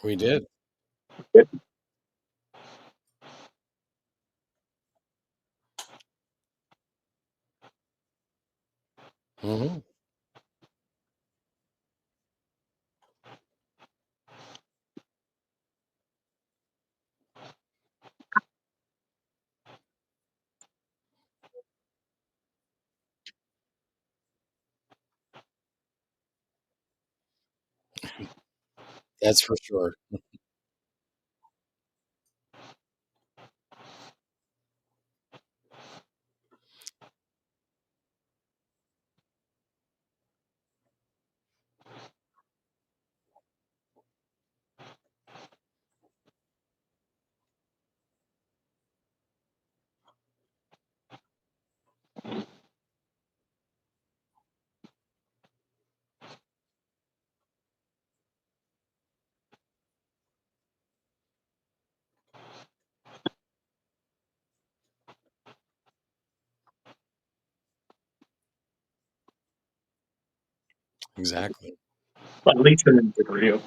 We did. Hmm. That's for sure. Exactly. Well, at least in the review.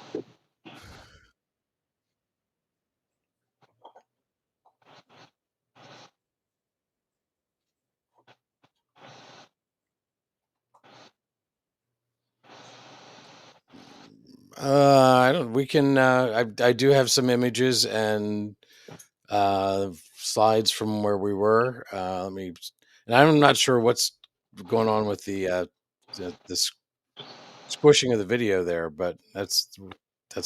I don't. We can. I do have some images and slides from where we were. Let me. And I'm not sure what's going on with the squishing of the video there, but that's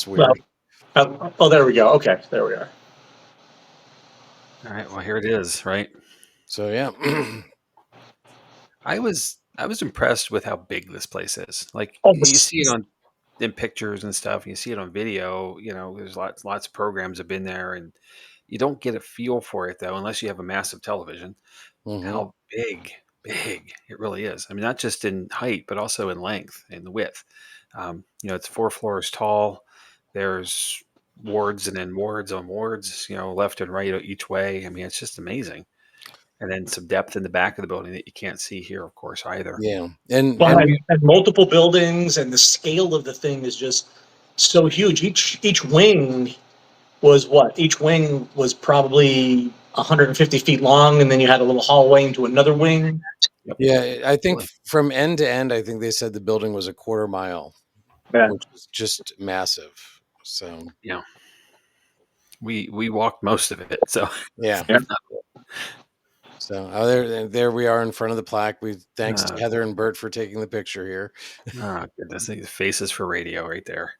Well, weird. oh, there we go. Okay, there we are. All right. Well, here it is. Right. So yeah. I was impressed with how big this place is. Like Oh, you see it on in pictures and stuff. You see it on video. There's lots of programs have been there, and you don't get a feel for it though unless you have a massive television. Hmm. How big it really is. I mean, not just in height, but also in length and the width. It's 4 floors tall. There's wards and then wards on wards. Left and right each way. I mean, it's just amazing. And then some depth in the back of the building that you can't see here, of course, either. Yeah, and well, we and multiple buildings, and the scale of the thing is just so huge. Each wing was what? Each wing was probably 150 feet long, and then you had a little hallway into another wing. Yep. yeah, I think Really. from end to end, I think they said the building was a quarter mile, Yeah. which is just massive. So Yeah. We walked most of it, so yeah. Yeah. So there we are in front of the plaque. We thanks to uh, Heather and Bert for taking the picture here. oh goodness, these faces for radio right there.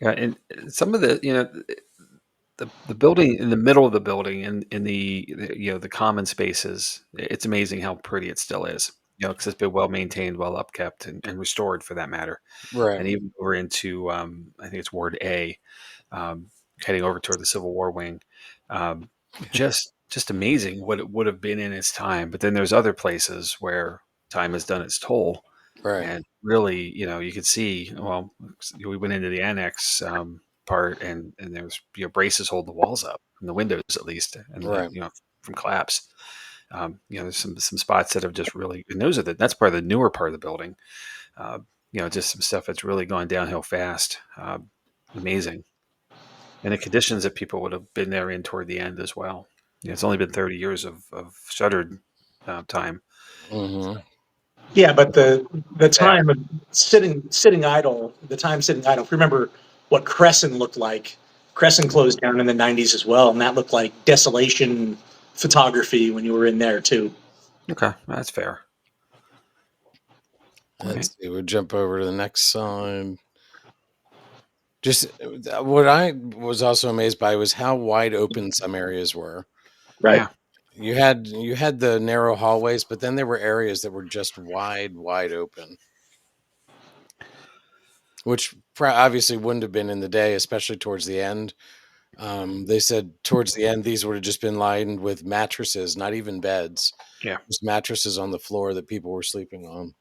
Yeah, and some of the building in the middle of the building in the common spaces, it's amazing how pretty it still is. Because it's been well maintained, well upkept, and restored for that matter. Right. And even over into I think it's Ward A, um, heading over toward the Civil War wing. Um, just amazing what it would have been in its time. But then there's other places where time has done its toll, Right. and really, you could see. Well, we went into the annex part, and there was braces holding the walls up, and the windows at least, and Right. from collapse. There's some spots that have just really, and that's part of the newer part of the building. Uh, just some stuff that's really gone downhill fast. Amazing. And the conditions that people would have been there in toward the end as well. It's only been 30 years of shuttered time. Hmm. Yeah, but the Yeah. time of sitting idle, the time sitting idle. If you remember what Crescent looked like, Crescent closed down in the '90s as well, and that looked like desolation photography when you were in there too. Okay, that's fair. All right. Let's see. We'll jump over to the next slide. Just what I was also amazed by was how wide open some areas were. Right. Yeah. You had the narrow hallways, but then there were areas that were just wide open, which obviously wouldn't have been in the day, especially towards the end. They said towards the end these would have just been lined with mattresses, not even beds, Yeah. just mattresses on the floor that people were sleeping on.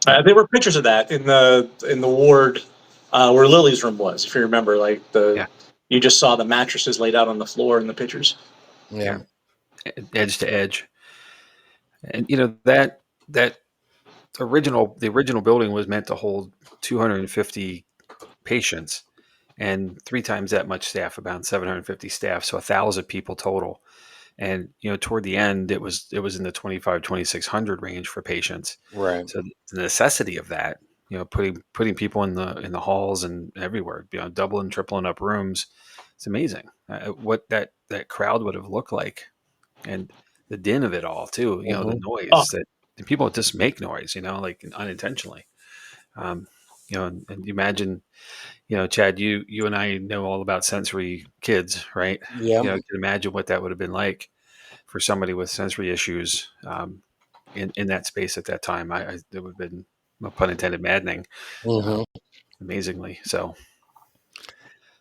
There were pictures of that in the ward where Lily's room was. If you remember, like Yeah. you just saw the mattresses laid out on the floor in the pictures. Yeah. Yeah. Edge to edge. And that the original building was meant to hold 250 patients and 3 times that much staff, about 750 staff, so 1,000 people total. And toward the end, it was in the 2,600 range for patients. Right. So the necessity of that, putting people in the halls and everywhere, doubling, tripling up rooms, it's amazing. What that crowd would have looked like, and the din of it all too. The Oh, noise that the people just make noise, like unintentionally. Um, and you imagine, Chad, you and I know all about sensory kids, right? Yep. You can imagine what that would have been like for somebody with sensory issues in that space at that time. It would have been, no pun intended, maddening, uh, Mm-hmm. amazingly. So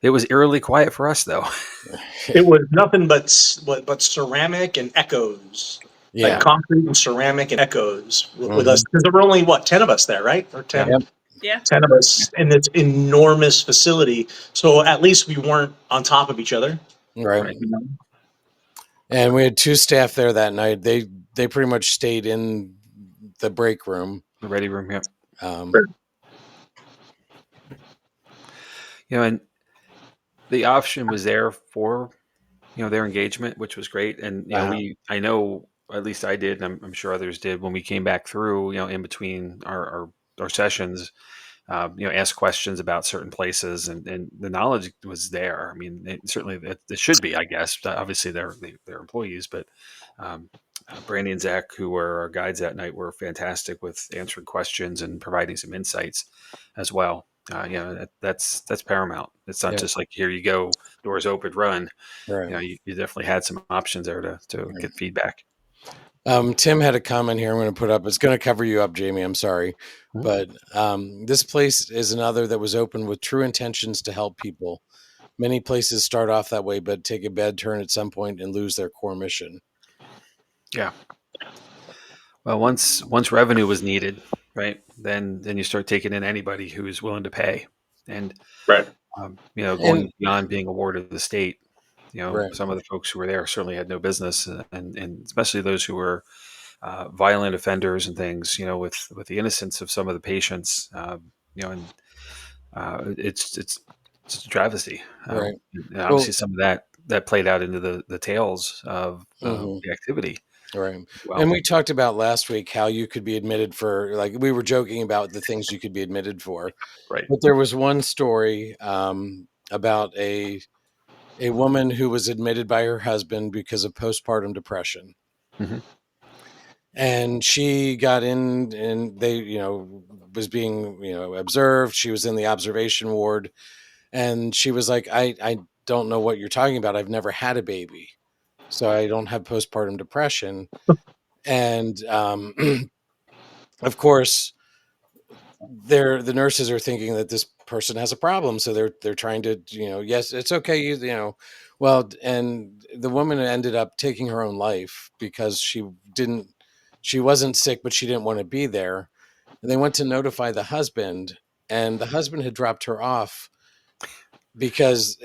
it was eerily quiet for us, though. it was nothing but ceramic and echoes, like Yeah. concrete and ceramic and echoes with Mm-hmm. us. Because there were only, what, 10 of us there, right? Or Yeah. 10, Yep. Yeah. 10 of us in this enormous facility. So at least we weren't on top of each other. Right. Right. You know? And we had 2 staff there that night. They pretty much stayed in the break room. The ready room, yeah. Um, And the option was there for their engagement, which was great. And uh, I know, at least I did, and I'm sure others did, when we came back through, in between our sessions, ask questions about certain places, and the knowledge was there. I mean, certainly it should be, I guess. Obviously, they're employees, but Brandy and Zach, who were our guides that night, were fantastic with answering questions and providing some insights as well. That's paramount. It's not yeah. just like, here you go, doors open, run. Right. You definitely had some options there to get feedback. Tim had a comment here I'm going to put up. It's going to cover you up, Jamie. I'm sorry. Mhm. But this place is another that was opened with true intentions to help people. Many places start off that way, but take a bad turn at some point and lose their core mission. Yeah. Well, once revenue was needed, right, then you start taking in anybody who's willing to pay, and Right. And going beyond being a ward of the state. right, Some of the folks who were there certainly had no business, and especially those who were violent offenders and things. With the innocence of some of the patients, and it's a travesty. right. And Well, obviously, some of that played out into the tales of mhm, the activity right. as well. And we talked about last week how you could be admitted for, like, we were joking about the things you could be admitted for. Right. But there was one story about a woman who was admitted by her husband because of postpartum depression. Hmm. And she got in, and they, was being, observed. She was in the observation ward, and she was like, I don't know what you're talking about. I've never had a baby, so I don't have postpartum depression. And of course, the nurses are thinking that this person has a problem, so they're trying to, yes, it's okay, well, and the woman ended up taking her own life because she wasn't sick, but she didn't want to be there. And they went to notify the husband, and the husband had dropped her off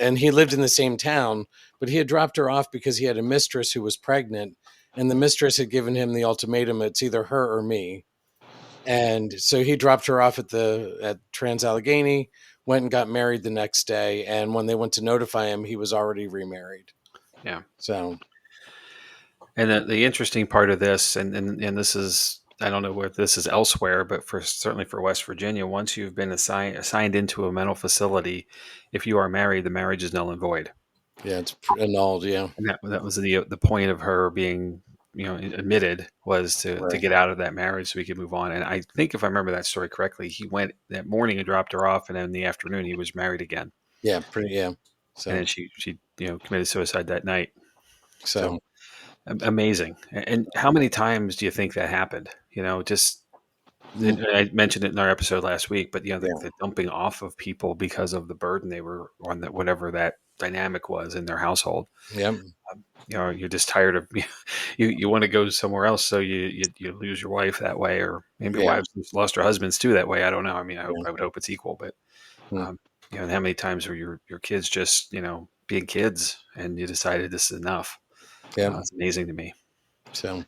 and he lived in the same town, but he had dropped her off because he had a mistress who was pregnant, and the mistress had given him the ultimatum, it's either her or me. And so he dropped her off at Trans-Allegheny, went and got married the next day, and when they went to notify him, he was already remarried. Yeah. So And the interesting part of this, and this is, I don't know where this is elsewhere, but certainly for West Virginia, once you've been assigned into a mental facility, if you are married, the marriage is null and void. yeah, it's annulled. Yeah, And that was the point of her being admitted, was to right. get out of that marriage so we could move on. And I think, if I remember that story correctly, he went that morning and dropped her off, and then in the afternoon he was married again. Yeah, yeah. And So then she committed suicide that night. So so amazing. And how many times do you think that happened? Just, and I mentioned it in our episode last week, but yeah, the dumping off of people because of the burden they were on, that whatever that dynamic was in their household. yeah, You're just tired of you want to go somewhere else, so you lose your wife that way, or maybe yeah, wives lost their husbands too that way. I don't know. I mean, yeah. I would hope it's equal, but Mm. and how many times were your kids just being kids, and you decided this is enough? Yeah. It's amazing to me. So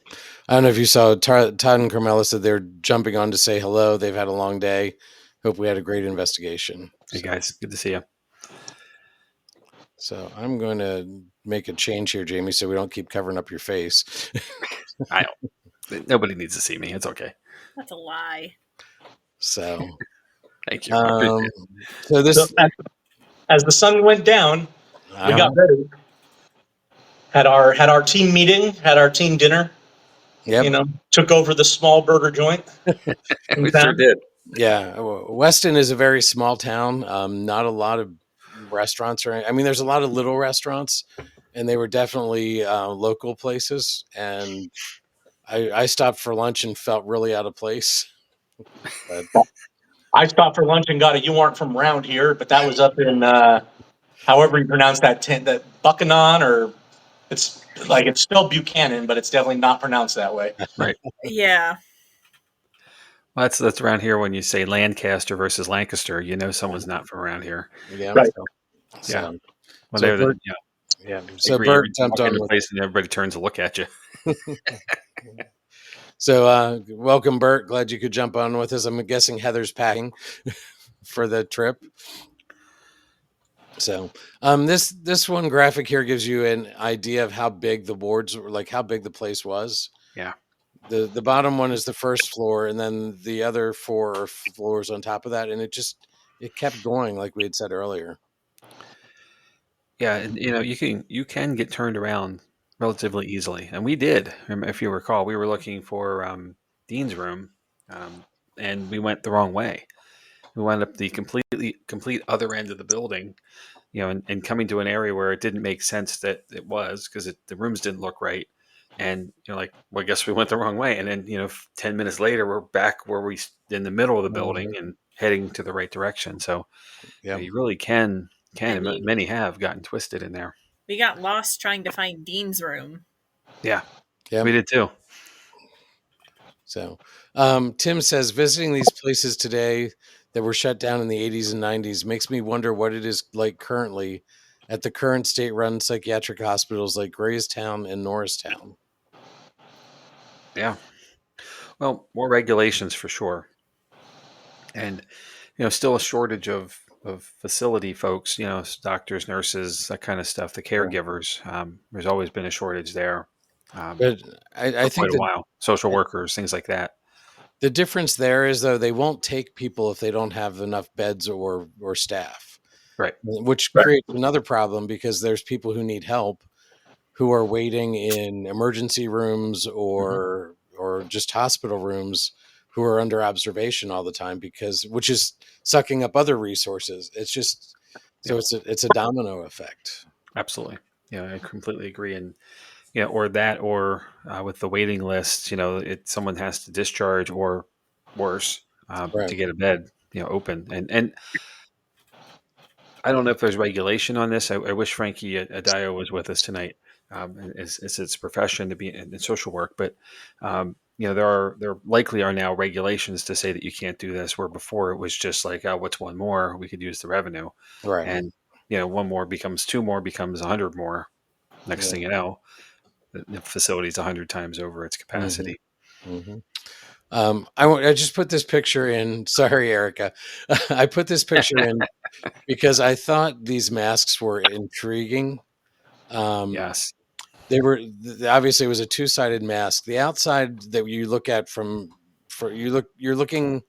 I don't know if you saw Todd and Carmela said they're jumping on to say hello. They've had a long day. Hope we had a great investigation. Hey guys, good to see you. So I'm going to make a change here, Jamie, so we don't keep covering up your face. I don't. Nobody needs to see me. It's okay. That's a lie. So, Thank you. I appreciate it. so this, So as the sun went down, we got ready. Had our team meeting, had our team dinner. Yep. You know, took over the small burger joint. We sure did. Yeah, Weston is a very small town. Not a lot of restaurants or I mean, there's a lot of little restaurants, and they were definitely local places. And I stopped for lunch and felt really out of place. But I stopped for lunch and got a "You aren't from around here," but that was up in however you pronounce that that Buchanan, or it's spelled Buchanan, but it's definitely not pronounced that way. Right. Yeah. Well, that's around here when you say Lancaster versus Lancaster, you know someone's not from around here. yeah, Right. So, Yeah. Well, so they're Bert, yeah. yeah. I So agree. Bert You jumped walk on into a with. place and everybody turns to look at you. So welcome, Bert. Glad you could jump on with us. I'm guessing Heather's packing for the trip. So this one graphic here gives you an idea of how big the wards were, like how big the place was. Yeah. The bottom one is the first floor, and then the other 4 floors on top of that, and it kept going like we had said earlier. Yeah, and you can get turned around relatively easily, and we did. If you recall, we were looking for Dean's room, and we went the wrong way. We wound up the complete other end of the building, and coming to an area where it didn't make sense that it was because the rooms didn't look right, and like, well, I guess we went the wrong way, and then 10 minutes later we're back where we in the middle of the building and heading to the right direction. So Yeah, you really can, And and many have gotten twisted in there. we got lost trying to find Dean's room. Yeah, yeah. we did too. So Tim says visiting these places today that were shut down in the 80s and 90s makes me wonder what it is like currently at the current state-run psychiatric hospitals like Graystown and Norristown. Yeah. Well, more regulations for sure, and still a shortage of facility folks. Doctors, nurses, that kind of stuff. The caregivers. There's always been a shortage there. But I For think quite a while. Social workers, things like that. the difference there is, though, they won't take people if they don't have enough beds or staff, Right. which Right. creates another problem because there's people who need help who are waiting in emergency rooms or just hospital rooms who are under observation all the time which is sucking up other resources. It's just so it's a domino effect. Absolutely. Yeah, I completely agree. And or with the waiting list, someone has to discharge or worse Right. to get a bed open. And I don't know if there's regulation on this. I wish Frankie Adayo was with us tonight. It's its profession to be in social work, but there likely are now regulations to say that you can't do this. Where before it was just like, oh, what's one more? We could use the revenue, Right. and one more becomes 2 more becomes 100 more. Next thing you know, the facility's 100 times over its capacity. Mm-hmm. I just put this picture in. Sorry, Erica. I put this picture in because I thought these masks were intriguing. Yes. They were obviously it was a 2-sided mask. The outside that you look at you're looking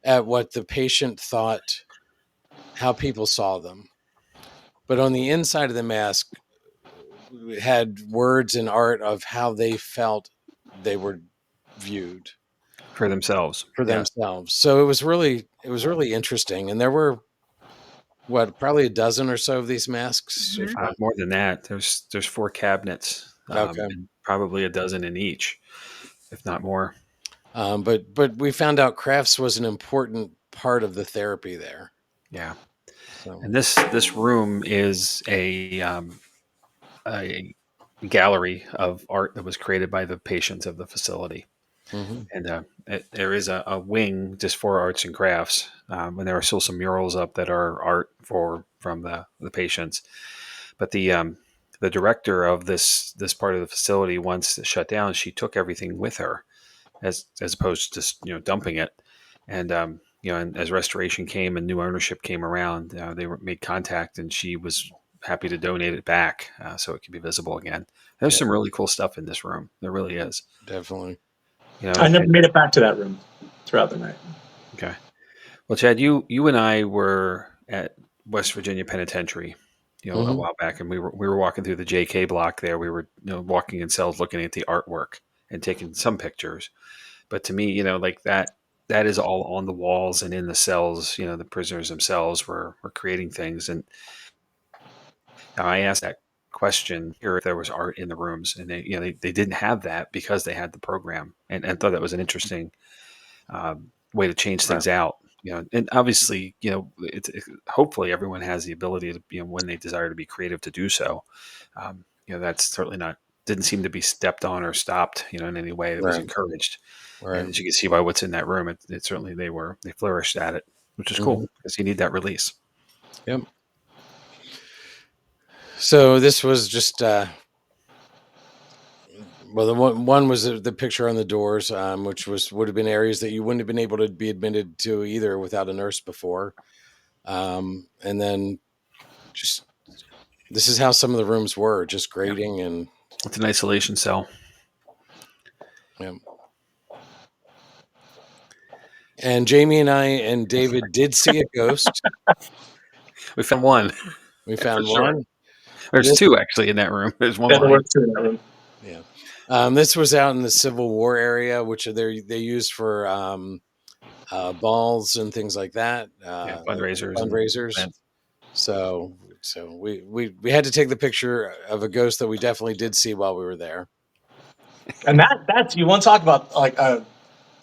at what the patient thought, how people saw them. But on the inside of the mask had words and art of how they felt they were viewed For themselves. for themselves. So it was really interesting. And there were probably a dozen or so of these masks. Mhm. More than that, there's 4 cabinets, Okay. and probably a dozen in each, if not more. But we found out crafts was an important part of the therapy there. Yeah. So. And this room is a gallery of art that was created by the patients of the facility. Mm-hmm. And there is a wing just for arts and crafts, and there are still some murals up that are art from the patients. But the director of this part of the facility, once it shut down, she took everything with her, as opposed to just dumping it. And And as restoration came and new ownership came around, they made contact, and she was happy to donate it back so it can be visible again. There's some really cool stuff in this room. There really is. Definitely. I never made it back to that room throughout the night. Okay. Well, Chad, you and I were at West Virginia Penitentiary, a while back, and we were walking through the JK block there. We were walking in cells, looking at the artwork and taking some pictures. But to me, like that is all on the walls and in the cells. The prisoners themselves were creating things, and I asked that question here if there was art in the rooms, and they didn't have that because they had the program, and thought that was an interesting way to change things out. And obviously, hopefully everyone has the ability to, when they desire to be creative, to do so. That's certainly didn't seem to be stepped on or stopped, in any way. It was encouraged. Right. And as you can see by what's in that room, it certainly they flourished at it, which is cool because you need that release. Yep. So this was just well, the one was the picture on the doors, which would have been areas that you wouldn't have been able to be admitted to either without a nurse before. And then just this is how some of the rooms were, just grating and it's an isolation cell. Yeah. And Jamie and I and David did see a ghost. We found one. We found one. There's two actually in that room. There's one. There were two in that room. Yeah. This was out in the Civil War area, which they used for balls and things like that. Fundraisers. So we had to take the picture of a ghost that we definitely did see while we were there. And that's you want to talk about like a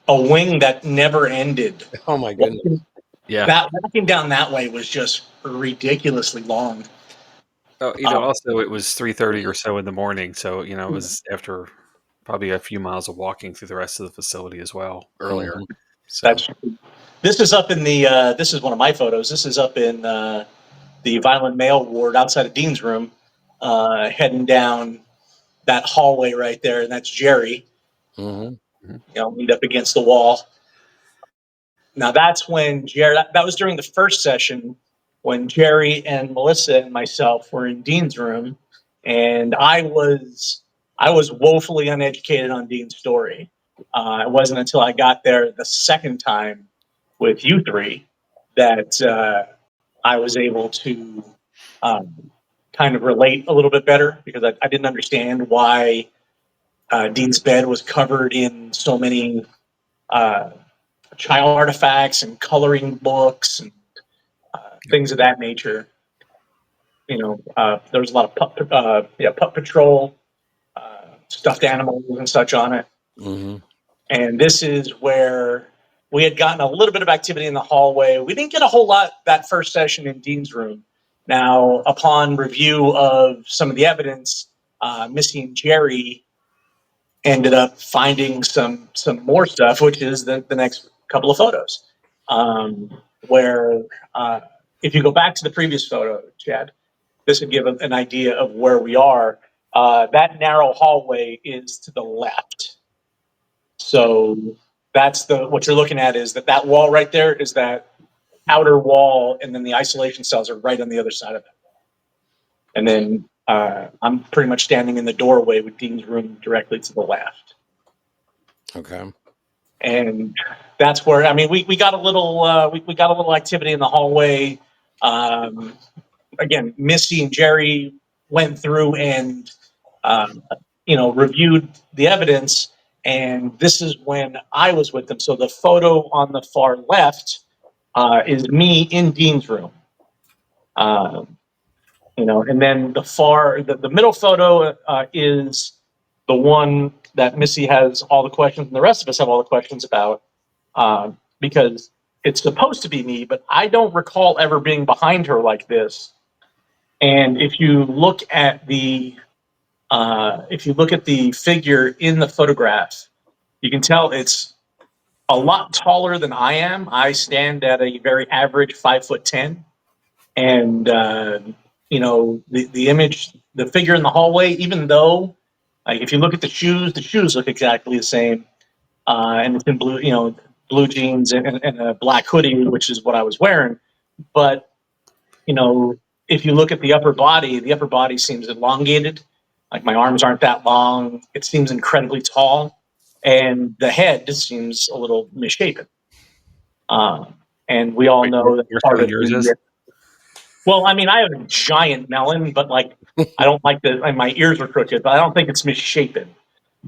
wing that never ended. Oh my goodness. Yeah. That walking down that way was just ridiculously long. Oh, also it was 3:30 or so in the morning, so it was after probably a few miles of walking through the rest of the facility as well earlier. So. This is up in the. This is one of my photos. This is up in the violent male ward outside of Dean's room, heading down that hallway right there, and that's Jerry. Leaned up against the wall. Now that's when Jerry. That was during the first session when Jerry and Melissa and myself were in Dean's room, and I was woefully uneducated on Dean's story. It wasn't until I got there the second time with you three that I was able to kind of relate a little bit better, because I didn't understand why Dean's bed was covered in so many child artifacts and coloring books and things of that nature. There was a lot of Pup Patrol, stuffed animals and such on it. And this is where we had gotten a little bit of activity in the hallway. We didn't get a whole lot that first session in Dean's room. Now, upon review of some of the evidence, Missy and Jerry ended up finding some more stuff, which is the next couple of photos. Where if you go back to the previous photo, Chad, this would give an idea of where we are. That narrow hallway is to the left. So that's what you're looking at, is that wall right there is that outer wall, and then the isolation cells are right on the other side of it. And then I'm pretty much standing in the doorway with Dean's room directly to the left. Okay. And that's where we got a little we got a little activity in the hallway. Again, Misty and Jerry went through and reviewed the evidence, and this is when I was with them. So the photo on the far left is me in Dean's room. And then the middle photo is the one that Missy has all the questions, and the rest of us have all the questions about, because it's supposed to be me, but I don't recall ever being behind her like this. And if you look at the figure in the photograph, you can tell it's a lot taller than I am. I stand at a very average 5'10", and the image, the figure in the hallway, even though, like, if you look at the shoes look exactly the same, and it's in blue. blue jeans and a black hoodie, which is what I was wearing. But, you know, if you look at the upper body seems elongated. Like my arms aren't that long. It seems incredibly tall. And the head seems a little misshapen. And we all Wait, know that you're part saying of yours is? the, well, I mean, I have a giant melon, but like, I don't like and my ears are crooked, but I don't think it's misshapen,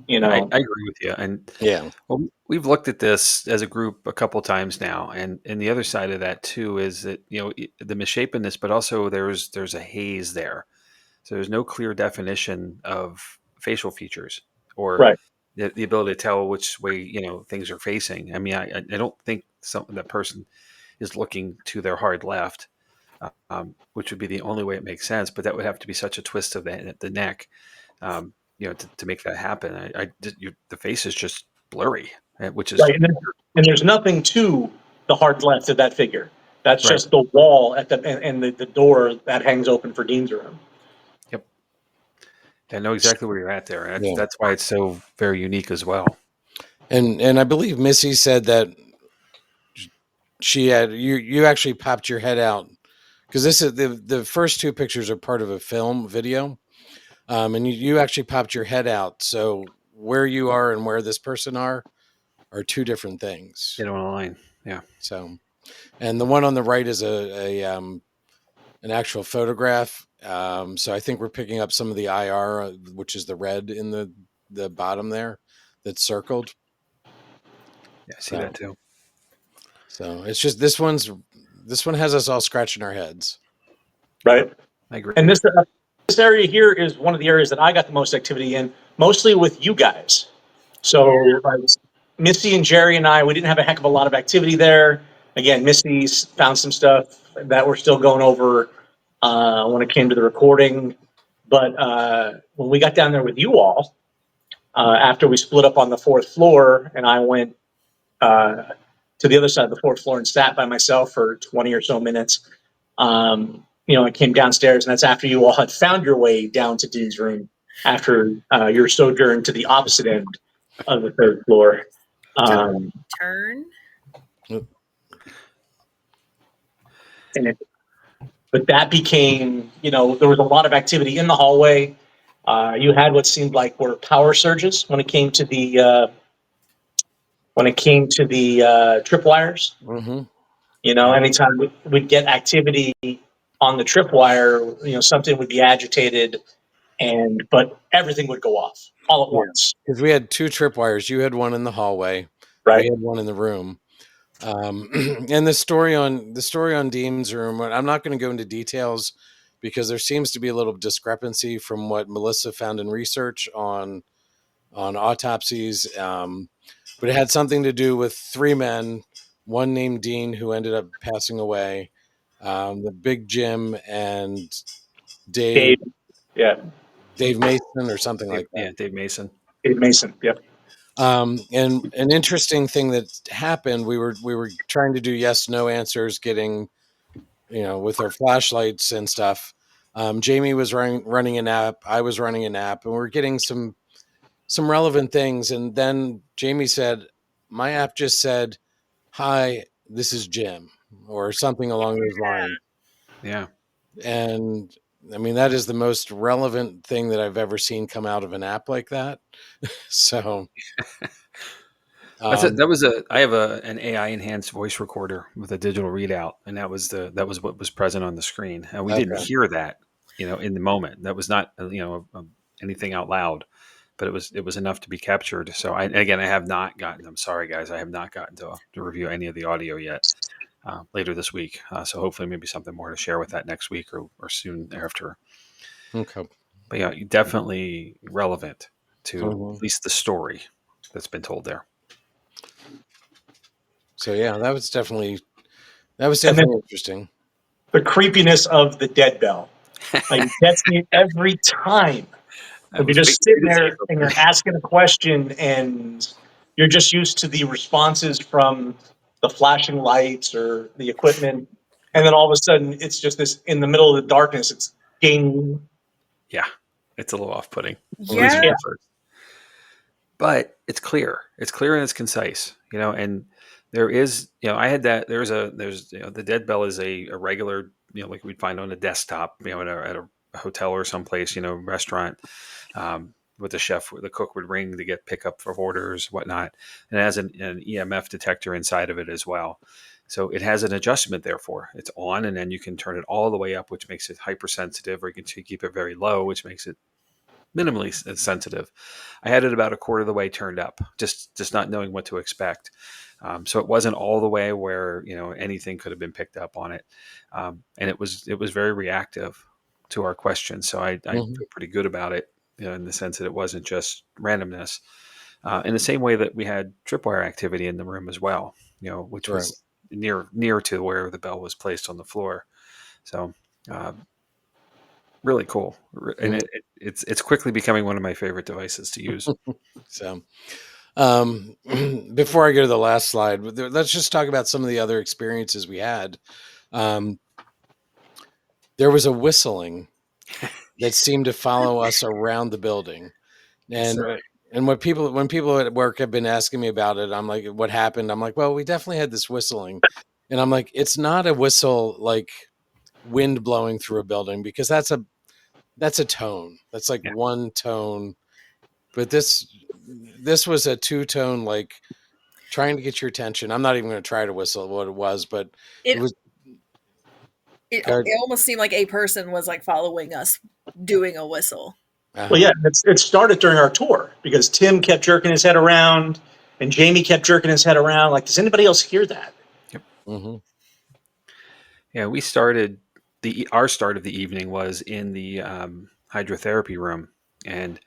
you I know? agree with you. And Yeah. well, we've looked at this as a group a couple times now, and the other side of that too is that the misshapenness, but also there's a haze there, so there's no clear definition of facial features or Right. the ability to tell which way things are facing. I mean, I don't think that person is looking to their hard left, which would be the only way it makes sense. But that would have to be such a twist of the neck, to make that happen. The face is just blurry, which is Right. And there's nothing to the hard left of that figure. That's right. just the wall at and the door that hangs open for Dean's room. Yep. I know exactly where you're at there. And Yeah. that's why it's so very unique as well. And I believe Missy said that she had you actually popped your head out, because this is the first two pictures are part of a film video, and you actually popped your head out. So where you are and where this person are two different things. They don't align. Yeah. So, and the one on the right is an actual photograph. So I think we're picking up some of the IR, which is the red in the bottom there that's circled. Yeah, I see that too. So it's just this one has us all scratching our heads. Right. Yep, I agree. And this area here is one of the areas that I got the most activity in, mostly with you guys. So Missy and Jerry and I, we didn't have a heck of a lot of activity there. Again, Missy's found some stuff that we're still going over when it came to the recording. But when we got down there with you all, after we split up on the fourth floor, and I went to the other side of the fourth floor and sat by myself for 20 or so minutes. I came downstairs, and that's after you all had found your way down to Dean's room after your sojourn to the opposite end of the third floor. Turn. But that became, there was a lot of activity in the hallway. You had what seemed like were power surges when it came to the tripwires. Mm-hmm. Anytime we'd get activity on the tripwire, something would be agitated, but everything would go off all at once. Because we had two tripwires. You had one in the hallway. Right. We had one in the room. And the story on Dean's room, I'm not going to go into details because there seems to be a little discrepancy from what Melissa found in research on autopsies. But it had something to do with three men, one named Dean who ended up passing away, the Big Jim and Dave Mason or something like that. Yeah, Dave Mason. Dave Mason. Yep. And an interesting thing that happened, we were trying to do yes no answers, getting with our flashlights and stuff. Jamie was running an app, I was running an app, and we're getting some relevant things. And then Jamie said, my app just said, hi, this is Jim, or something along those lines. Yeah. And I mean, that is the most relevant thing that I've ever seen come out of an app like that. So I have an AI enhanced voice recorder with a digital readout, and that was what was present on the screen, and we didn't hear that, in the moment. That was not, anything out loud, but it was enough to be captured. So I have not gotten. I'm sorry, guys, I have not gotten to review any of the audio yet. Later this week, so hopefully maybe something more to share with that next week or soon after. Okay, but yeah, definitely relevant to Mhm. at least the story that's been told there. So yeah, that was definitely interesting. The creepiness of the dead bell. Like, it gets me every time. When you're just sitting there and you're asking a question and you're just used to the responses from the flashing lights or the equipment. And then all of a sudden it's just this in the middle of the darkness, it's ding. Yeah, it's a little off-putting. Yeah. Yeah. But it's clear. It's clear and it's concise, and There is, I had that. There's the dead bell is a regular, like we'd find on a desktop, at a hotel or someplace, restaurant, with the chef, the cook would ring to get pickup for orders, whatnot. And it has an EMF detector inside of it as well. So it has an adjustment, therefore it's on, and then you can turn it all the way up, which makes it hypersensitive, or you can keep it very low, which makes it minimally sensitive. I had it about a quarter of the way turned up, just not knowing what to expect. So it wasn't all the way where anything could have been picked up on it, and it was very reactive to our questions. So I feel pretty good about it, in the sense that it wasn't just randomness. In the same way that we had tripwire activity in the room as well, which Right. was near to where the bell was placed on the floor. So really cool, and it's quickly becoming one of my favorite devices to use. So, before I go to the last slide, let's just talk about some of the other experiences we had. There was a whistling that seemed to follow us around the building, and when people at work have been asking me about it, I'm like, "What happened?" I'm like, "Well, we definitely had this whistling," and I'm like, "It's not a whistle like wind blowing through a building, because that's a tone. That's like Yeah. one tone, but this was a two-tone, like trying to get your attention. I'm not even going to try to whistle what it was, but it It was it good. it almost seemed like a person was like following us doing a whistle. Well, Uh-huh. yeah, it started during our tour because Tim kept jerking his head around and Jamie kept jerking his head around. Like, does anybody else hear that? Yep. Mm-hmm. Yeah, we started our start of the evening was in the hydrotherapy room, and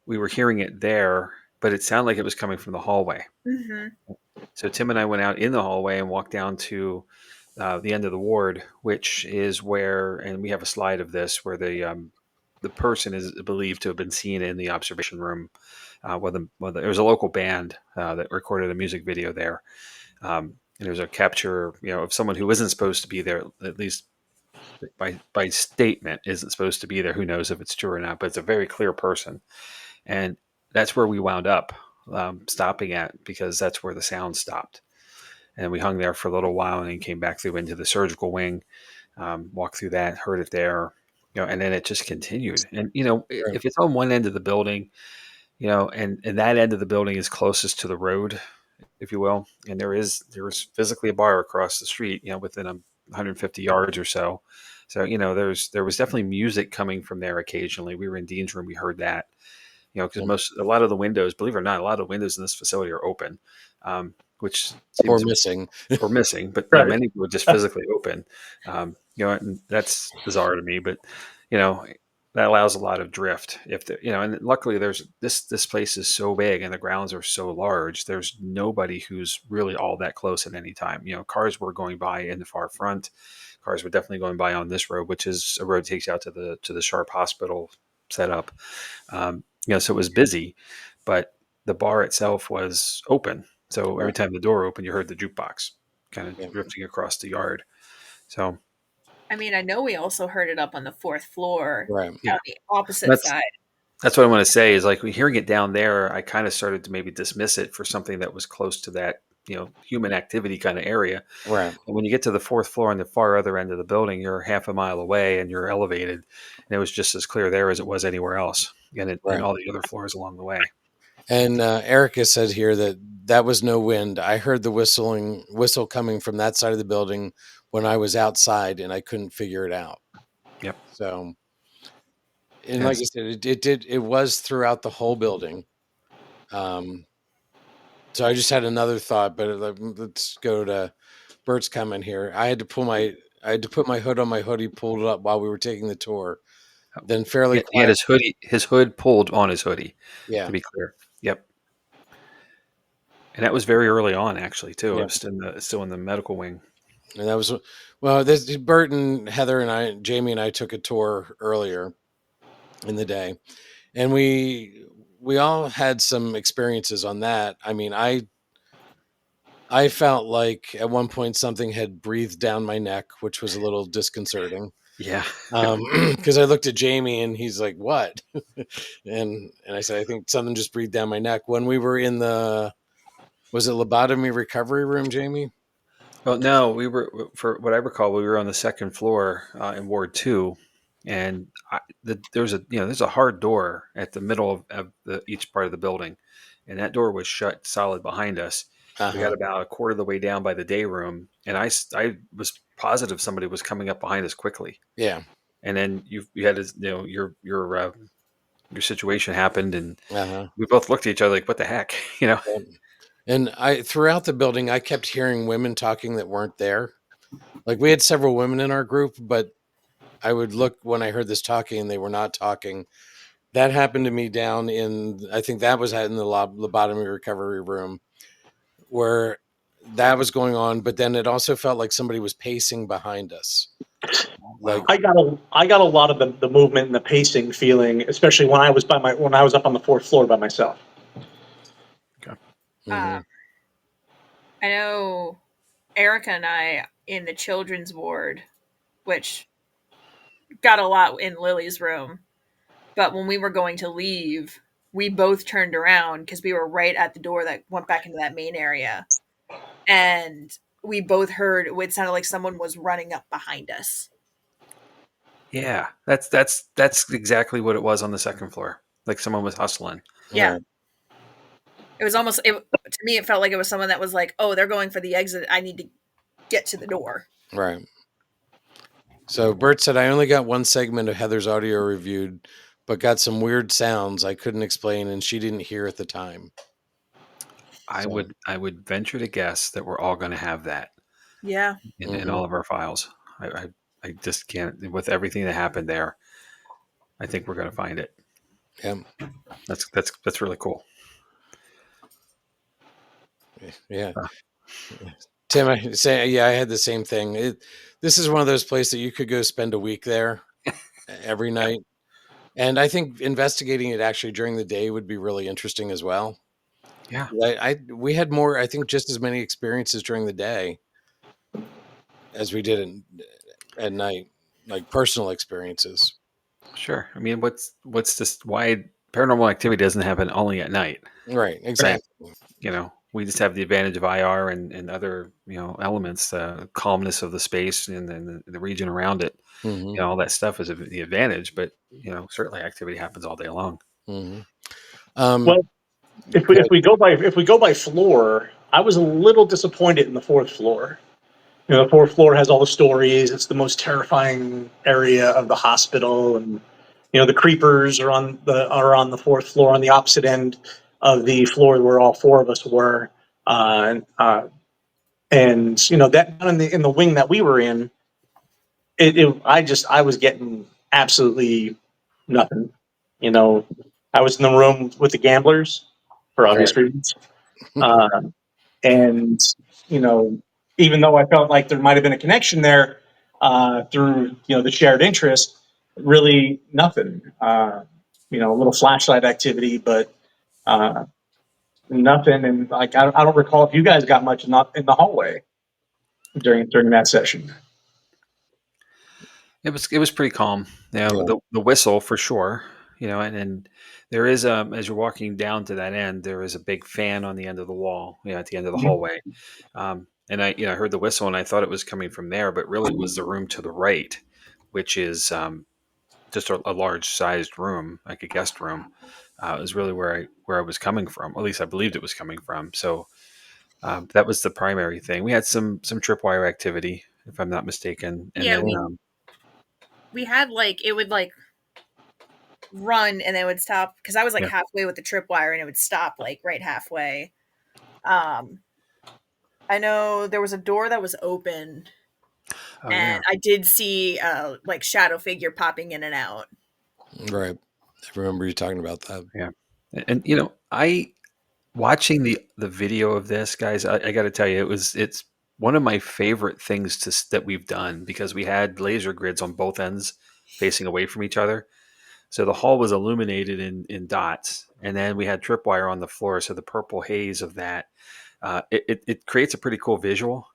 we were hearing it there, but it sounded like it was coming from the hallway. Mm-hmm. So Tim and I went out in the hallway and walked down to the end of the ward, which is where, and we have a slide of this, where the person is believed to have been seen in the observation room. There was a local band that recorded a music video there. And there's a capture, of someone who isn't supposed to be there, at least by statement, isn't supposed to be there. Who knows if it's true or not? But it's a very clear person, and that's where we wound up stopping at, because that's where the sound stopped. And we hung there for a little while, and then came back through into the surgical wing, walked through that, heard it there, and then it just continued. And Right. if it's on one end of the building, and that end of the building is closest to the road, if you will, and there is physically a bar across the street, within 150 yards or so. So there was definitely music coming from there occasionally. We were in Dean's room, we heard that, because a lot of the windows, believe it or not, a lot of the windows in this facility are open, which Or seems missing. or missing, but Right. many were just physically open. And that's bizarre to me, but you know, that allows a lot of drift. And luckily there's this place is so big and the grounds are so large. There's nobody who's really all that close at any time. Cars were going by in the far front. Cars were definitely going by on this road, which is a road that takes you out to the Sharp Hospital setup. So it was busy, but the bar itself was open. So every Right. time the door opened, you heard the jukebox kind of Yeah. drifting across the yard. So I mean, I know we also heard it up on the fourth floor Right. yeah, on the opposite that's side. that's what I want to say is, like, hearing it down there, I kind of started to maybe dismiss it for something that was close to that, human activity kind of area. Right. And when you get to the fourth floor on the far other end of the building, you're half a mile away and you're elevated, and it was just as clear there as it was anywhere else, and Right. all the other floors along the way. And Erica said here that was no wind. I heard the whistle coming from that side of the building when I was outside, and I couldn't figure it out. Yep. So, and like I Yes. said, it was throughout the whole building. So I just had another thought, but let's go to Bert's comment here. I had to put my hood on my hoodie, pulled it up while we were taking the tour. Then fairly He had quiet. his hood pulled on his hoodie, Yeah. to be clear. Yep. And that was very early on, actually, too. It Yeah. was still in the medical wing. And that was, well, this Bert and Heather and Jamie and I took a tour earlier in the day, and we all had some experiences on that. I mean, I felt like at one point something had breathed down my neck, which was a little disconcerting. Yeah. Because I looked at Jamie and he's like, "What?" and I said, "I think something just breathed down my neck." When we were in the Was it lobotomy recovery room, Jamie? Well, no, we were, for what I recall, we were on the second floor in Ward 2, and there's there's a hard door at the middle of each part of the building, and that door was shut solid behind us. We got Uh-huh. about a quarter of the way down by the day room, and I was positive somebody was coming up behind us quickly, Yeah. and then you had to, your situation happened, and Uh-huh. we both looked at each other like, what the heck, you know? Yep. And I throughout the building, I kept hearing women talking that weren't there. Like we had several women in our group, but I would look when I heard this talking and they were not talking. That happened to me down in, I think that was in the lobotomy recovery room where that was going on. But then it also felt like somebody was pacing behind us. Like, Wow. I got a lot of the movement and the pacing feeling, especially when I was when I was up on the fourth floor by myself. Okay. mhm, I know Erica and I in the children's ward, which got a lot in Lily's room. But when we were going to leave, we both turned around because we were right at the door that went back into that main area. And we both heard it sounded like someone was running up behind us. Yeah, that's exactly what it was on the second floor. Like someone was hustling. Yeah. right, It was almost to me it felt like it was someone that was like, "Oh, they're going for the exit. I need to get to the door." right. So Bert said, I only got one segment of Heather's audio reviewed, but got some weird sounds I couldn't explain and she didn't hear at the time. So, I would venture to guess that we're all going to have that Yeah. in mhm, all of our files. I just can't, with everything that happened there. I think we're going to find it. yeah, That's really cool. yeah. Uh, Tim, I say, yeah, I had the same thing. This is one of those places that you could go spend a week there every yeah, night. And I think investigating it actually during the day would be really interesting as well. yeah, We had more, I think, just as many experiences during the day as we did at night, like personal experiences. sure. I mean, what's this? Why paranormal activity doesn't happen only at night? Right, Right. exactly. We just have the advantage of IR and other elements, calmness of the space and then the region around it. Hmm. All that stuff is the advantage, but certainly activity happens all day long. Hmm. Um, Well, go if we go by floor, I was a little disappointed in the fourth floor. You know, the fourth floor has all the stories. It's the most terrifying area of the hospital, and you know the creepers are on the fourth floor on the opposite end of the floor where all four of us were. And you know that down in the wing that we were in, I was getting absolutely nothing. You know, I was in the room with the gamblers for right. obvious reasons. Uh, and, you know, even though I felt like there might have been a connection there through, you know, the shared interest, really nothing. You know, a little flashlight activity, but uh, nothing. And like, I don't recall if you guys got much in the hallway during that session. It was pretty calm. Yeah. The whistle for sure. And there is, as you're walking down to that end, there is a big fan on the end of the wall. At the end of the hallway. And I heard the whistle and I thought it was coming from there, but really it was the room to the right, which is just a large sized room, like a guest room. Is really where I was coming from. At least I believed it was coming from. So that was the primary thing. We had some tripwire activity, if I'm not mistaken, and Yeah, then we had like it would like run and then it would stop because I was like yeah, halfway with the tripwire and it would stop like right halfway. Um I know there was a door that was open oh yeah, and I did see like shadow figure popping in and out. Right. I remember you talking about that. yeah, and I watching the video of this, guys. I got to tell you, it's one of my favorite things that we've done because we had laser grids on both ends facing away from each other. So the hall was illuminated in dots, and then we had tripwire on the floor. So the purple haze of that, it creates a pretty cool visual.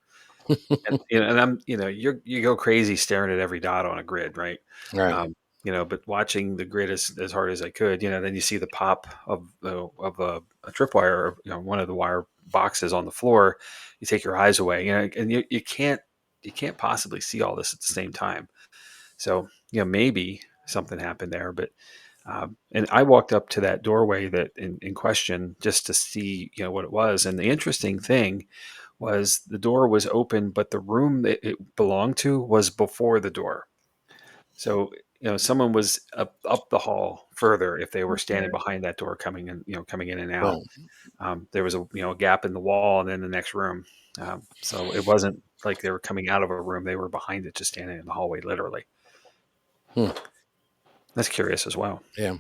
And I'm, you go crazy staring at every dot on a grid, right? Right. Um, but watching the grid as hard as I could, then you see the pop of a tripwire, or one of the wire boxes on the floor, you take your eyes away, and you can't possibly see all this at the same time. So maybe something happened there, but and I walked up to that doorway that in question just to see what it was. And the interesting thing was the door was open, but the room that it belonged to was before the door. So someone was up the hall further if they were standing behind that door coming in, coming in and out. There was a gap in the wall and then the next room. So it wasn't like they were coming out of a room; they were behind it, just standing in the hallway, literally. That's curious as well. Yeah.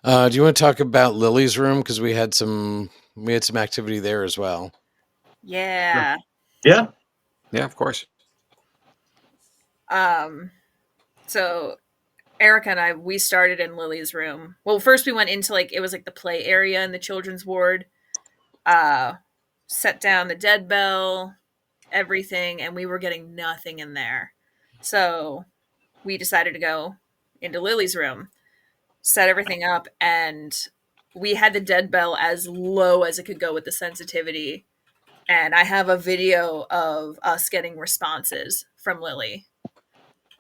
Do you want to talk about Lily's room, because we had some activity there as well? Yeah. Yeah. Yeah, of course. So Erica and I, we started in Lily's room. Well, first we went into it was like the play area in the children's ward. Set down the dead bell, everything, and we were getting nothing in there. So we decided to go into Lily's room, set everything up, and we had the dead bell as low as it could go with the sensitivity. And I have a video of us getting responses from Lily.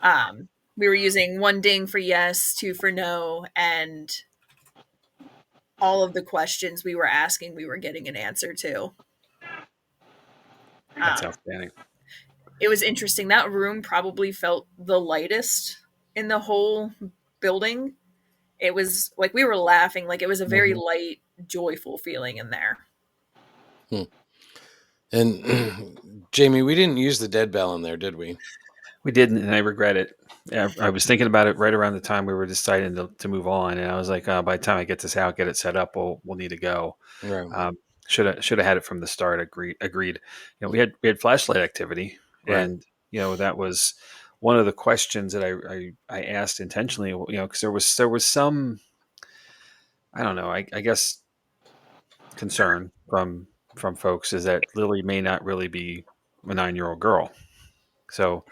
We were using 1 ding for yes, 2 for no, and all of the questions we were asking, we were getting an answer to. That's outstanding. It was interesting. That room probably felt the lightest in the whole building. It was like we were laughing, like it was a very light, joyful feeling in there. And Jamie, we didn't use the dead bell in there, did we? We didn't, and I regret it. I was thinking about it right around the time we were deciding to move on, and I was like, by the time I get this out, get it set up, we'll need to go. Right. Should have had it from the start. Agreed. We had flashlight activity, Right. and that was one of the questions that I asked intentionally. Because there was some, I don't know, I guess concern from folks is that Lily may not really be a 9-year-old girl. So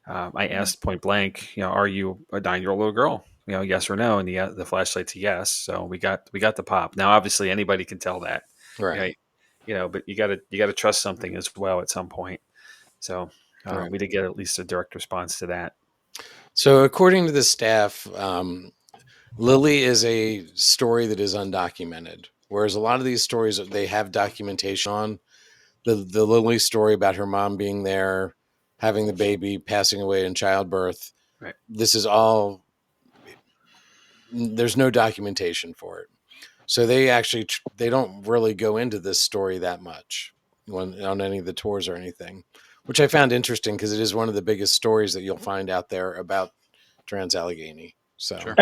I asked point blank, are you a 9-year-old girl? Yes or no, and the flashlight's a yes. So we got the pop. Now, obviously, anybody can tell that, Right. but you gotta trust something as well at some point. So we did get at least a direct response to that. So according to the staff, Lily is a story that is undocumented, whereas a lot of these stories they have documentation on. The Lily story about her mom being there, having the baby, passing away in childbirth. Right. This is all, there's no documentation for it. So they don't really go into this story that much on any of the tours or anything, which I found interesting because it is one of the biggest stories that you'll find out there about Trans-Allegheny. So, Sure.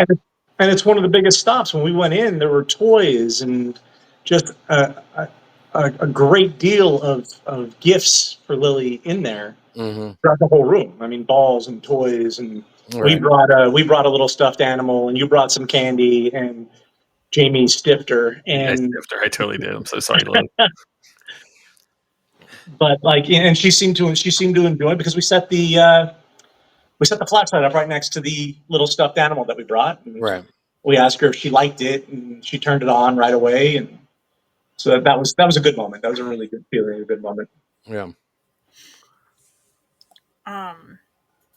And it's one of the biggest stops. When we went in, there were toys and just a great deal of gifts for Lily in there throughout the whole room. I mean, balls and toys, and we brought a little stuffed animal, and you brought some candy, and Jamie Stifter, and I totally did. I'm so sorry, Lily. But and she seemed to enjoy it because we set the flashlight up right next to the little stuffed animal that we brought. And right. we asked her if she liked it, and she turned it on right away. And so that was a good moment. That was a really good feeling, a good moment. Yeah.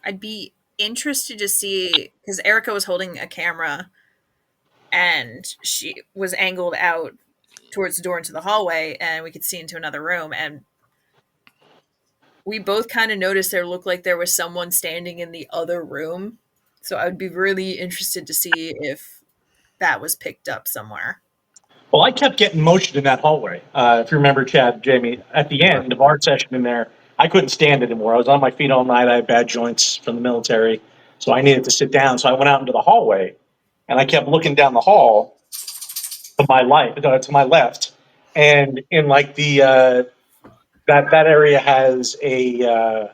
I'd be interested to see, because Erica was holding a camera and she was angled out towards the door into the hallway, and we could see into another room, and we both kind of noticed there looked like there was someone standing in the other room. So I would be really interested to see if that was picked up somewhere. Well, I kept getting motion in that hallway. If you remember, Chad, Jamie, at the end of our session in there, I couldn't stand it anymore. I was on my feet all night. I had bad joints from the military, so I needed to sit down. So I went out into the hallway, and I kept looking down the hall to my left, and in the that area has a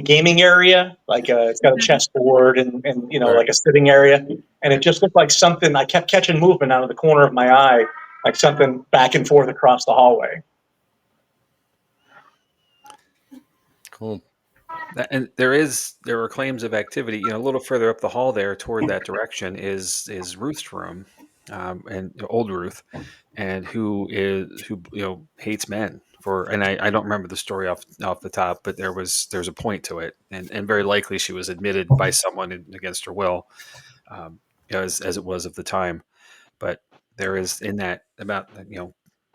gaming area, it's got a chessboard and like a sitting area, and it just looked like something. I kept catching movement out of the corner of my eye, like something back and forth across the hallway. Cool. And there were claims of activity. A little further up the hall there, toward that direction, is Ruth's room, and old Ruth, and who hates men for, and I don't remember the story off the top, but there's a point to it, and very likely she was admitted by someone against her will, as it was of the time. But there is in that about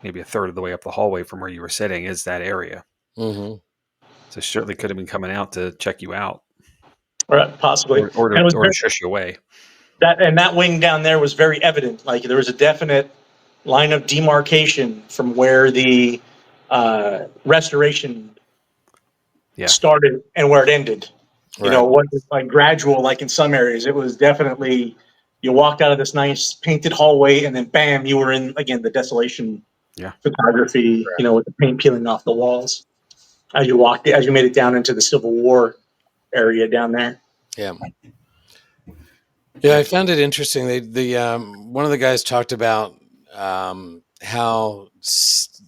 maybe a third of the way up the hallway from where you were sitting is that area. Mm-hmm. So she certainly could have been coming out to check you out, Right, possibly. or And it was to shush you away. that wing down there was very evident. Like there was a definite line of demarcation from where the restoration Yeah. started and where it ended. You know, Right. it wasn't like gradual, like in some areas. It was definitely you walked out of this nice painted hallway, and then bam, you were in again the desolation Yeah. photography. You know, with the paint peeling off the walls as you made it down into the Civil War area down there. Yeah. Yeah, I found it interesting. One of the guys talked about how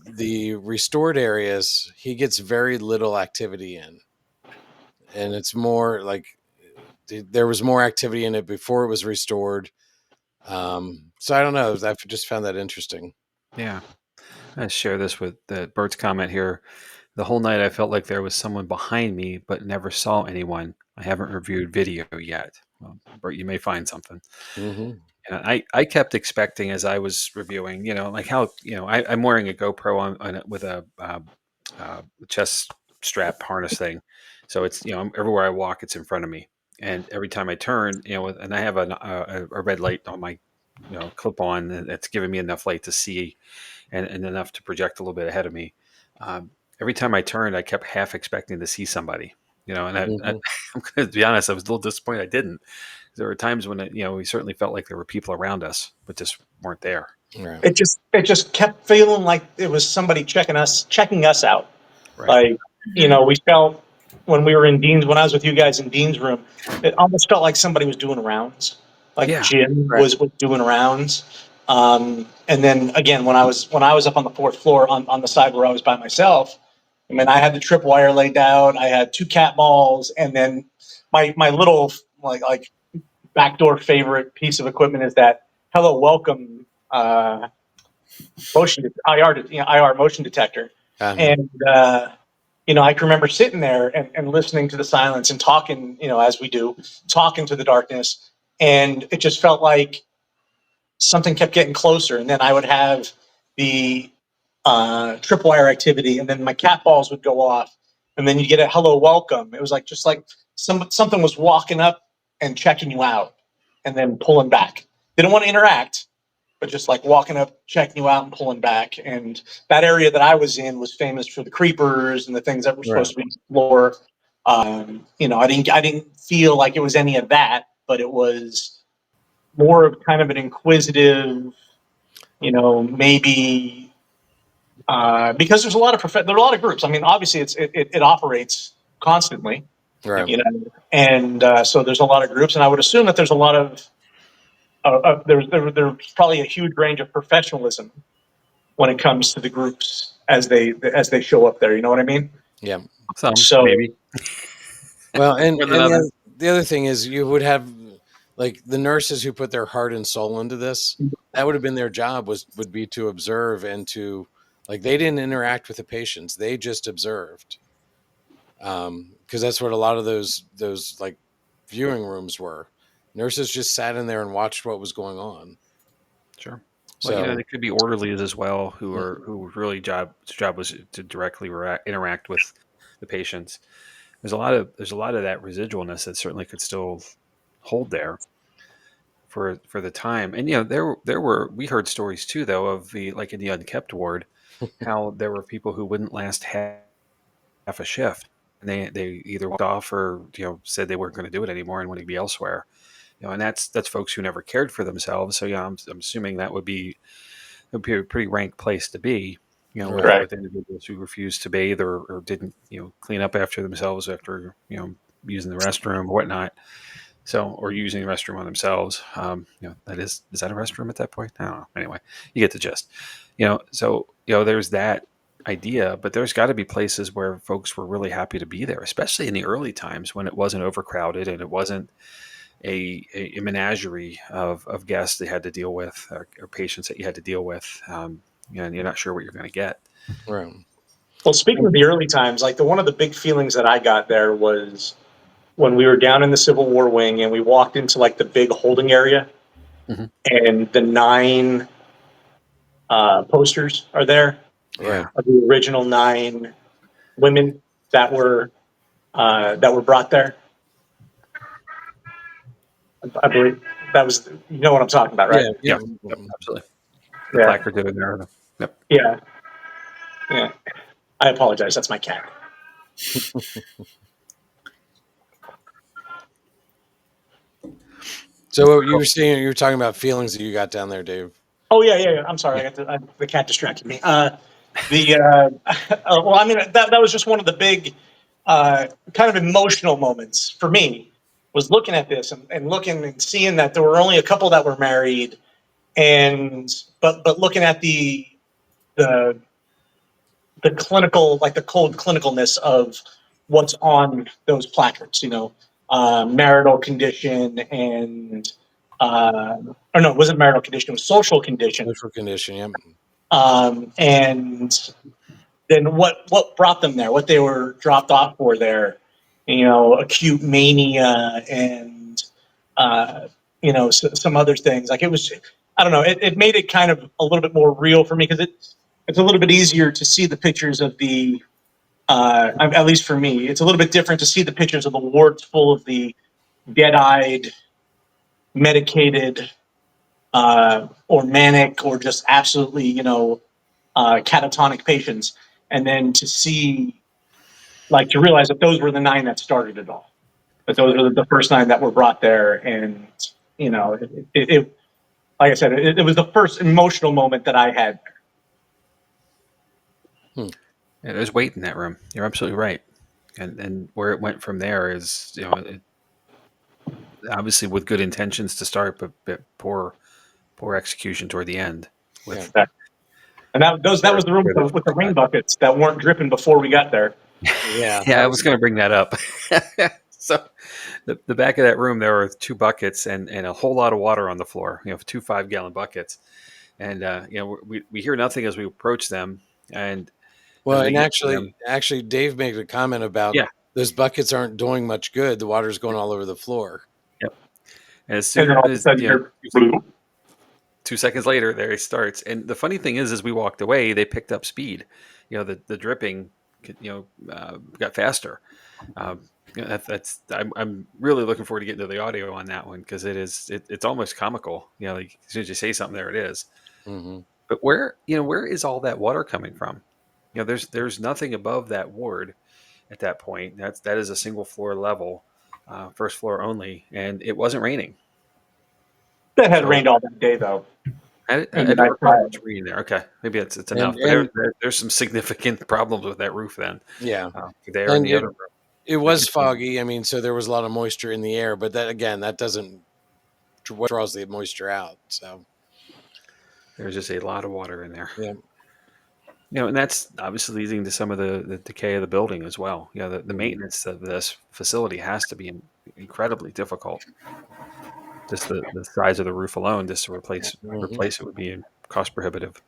the restored areas he gets very little activity in, and it's more like there was more activity in it before it was restored. So I don't know. I just found that interesting. Yeah. I share this with Bert's comment here. The whole night I felt like there was someone behind me, but never saw anyone. I haven't reviewed video yet. Well, Bert, you may find something. Mm-hmm. And I kept expecting as I was reviewing, like how, I'm wearing a GoPro on with a chest strap harness thing. So it's, everywhere I walk, it's in front of me. And every time I turn, and I have a red light on my, clip on that's giving me enough light to see and enough to project a little bit ahead of me. Every time I turned, I kept half expecting to see somebody, and Mm-hmm. I'm going to be honest, I was a little disappointed I didn't. There were times when we certainly felt like there were people around us, but just weren't there. Right. It just kept feeling like it was somebody checking us out. Right. Like, we felt when we were when I was with you guys in Dean's room, it almost felt like somebody was doing rounds. Like Yeah. Jim Right. was doing rounds. And then again, when I was up on the fourth floor on the side where I was by myself, I mean, I had the tripwire laid down. I had 2 cat balls, and then my little like backdoor favorite piece of equipment is that hello welcome IR motion detector. Uh-huh. And I can remember sitting there and listening to the silence and talking, as we do, talking to the darkness, and it just felt like something kept getting closer, and then I would have the tripwire activity, and then my cat balls would go off, and then you get a hello welcome. It was like just like something was walking up and checking you out, and then pulling back. They don't want to interact, but just like walking up, checking you out, and pulling back. And that area that I was in was famous for the creepers and the things that were supposed Right. to be explored. I didn't feel like it was any of that, but it was more of kind of an inquisitive, maybe because there's a lot of there are a lot of groups. I mean, obviously, it operates constantly, Right. and so there's a lot of groups, and I would assume that there's a lot of there's probably a huge range of professionalism when it comes to the groups as they show up there. You know what I mean? Yeah. Some So maybe Well, and more than and others. the other thing is you would have like the nurses who put their heart and soul into this. That would have been their job would be to observe and to like they didn't interact with the patients. They just observed. Because that's what a lot of those like viewing rooms were. Nurses just sat in there and watched what was going on. Sure. Well, So there could be orderlies as well mhm. who really job was to directly interact with the patients. There's a lot of that residualness that certainly could still hold there for the time. And there were we heard stories too though of the like in the unkept ward how there were people who wouldn't last half a shift, and they either walked off or said they weren't going to do it anymore and wanted to be elsewhere. And that's folks who never cared for themselves. So yeah, I'm assuming it would be a pretty rank place to be. With Right. right, with individuals who refused to bathe or didn't clean up after themselves after using the restroom or whatnot. So, or using the restroom on themselves. That is that a restroom at that point? I don't know. Anyway, you get the gist. So there's that idea, but there's got to be places where folks were really happy to be there, especially in the early times when it wasn't overcrowded and it wasn't a menagerie of guests they had to deal with, or patients that you had to deal with, and you're not sure what you're going to get. Right. Well, speaking of the early times, like one of the big feelings that I got there was when we were down in the Civil War wing and we walked into like the big holding area, Mm-hmm. and the 9 posters are there Right. of the original 9 women that were brought there. I believe that was, you know what I'm talking about, right? Yeah. Yep, absolutely. The Yeah, placard in there. Yep. yeah, yeah. I apologize. That's my cat. So what you were saying, you were talking about feelings that you got down there, Dave. Oh yeah. I'm sorry. Yeah. The cat distracted me. Well, I mean that was just one of the big kind of emotional moments for me, was looking at this and looking and seeing that there were only a couple that were married, and but looking at the the clinical, like the cold clinicalness of what's on those placards, marital condition and or no, it wasn't marital condition, it was social condition. Social condition. Yeah. And then what brought them there, what they were dropped off for there, acute mania and some other things. Like it was, I don't know, it made it kind of a little bit more real for me, because it's a little bit easier to see the pictures of the at least for me, it's a little bit different to see the pictures of the wards full of the dead-eyed, medicated, or manic, or just absolutely, catatonic patients, and then to see, like, to realize that those were the 9 that started it all. That those were the first 9 that were brought there, and it like I said, it was the first emotional moment that I had. Yeah, there's weight in that room. You're absolutely right. And where it went from there is, obviously with good intentions to start, but poor execution toward the end. Yeah. With And that was the room with the rain buckets that weren't dripping before we got there. Yeah. Yeah, I was going to bring that up. So the back of that room, there were 2 buckets and a whole lot of water on the floor, 2 5-gallon buckets. And, we hear nothing as we approach them. And Well, as we and get to them, actually, Dave made a comment about yeah. those buckets aren't doing much good. The water's going all over the floor. Yep. And as And then soon all of a as, sudden you're blue. 2 seconds later, there he starts. And the funny thing is, as we walked away, they picked up speed. The dripping, got faster. I'm really looking forward to getting to the audio on that one, because it's almost comical. Like as soon as you say something, there it is. Mm-hmm. But where is all that water coming from? There's nothing above that ward at that point. That is a single floor level, first floor only, and it wasn't raining. That had So rained all that day, though. I don't recall much rain there. Okay, maybe it's enough. But there's some significant problems with that roof then. Yeah. There in And the other room. it was foggy. I mean, so there was a lot of moisture in the air, but that doesn't what draws the moisture out. So There's just a lot of water in there. yeah. And that's obviously leading to some of the decay of the building as well. The maintenance of this facility has to be incredibly difficult. Just the size of the roof alone, just to replace it would be cost prohibitive.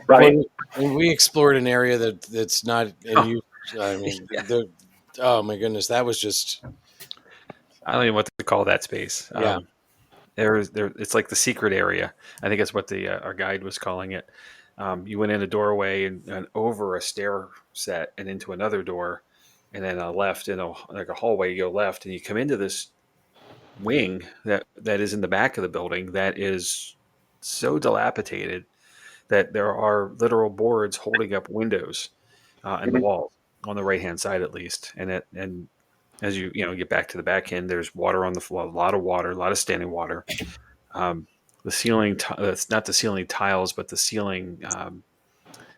Right. And we explored an area that's not in use. I mean, Yeah. oh my goodness, that was just. I don't even know what to call that space. Yeah. It's like the secret area. I think that's what our guide was calling it. You went in a doorway and over a stair set and into another door, and then a left in like a hallway. You go left and you come into this wing that is in the back of the building that is so dilapidated that there are literal boards holding up windows in the walls on the right hand side at least. And as you get back to the back end, there's water on the floor, a lot of water, a lot of standing water. The ceiling, it's not the ceiling tiles, but the ceiling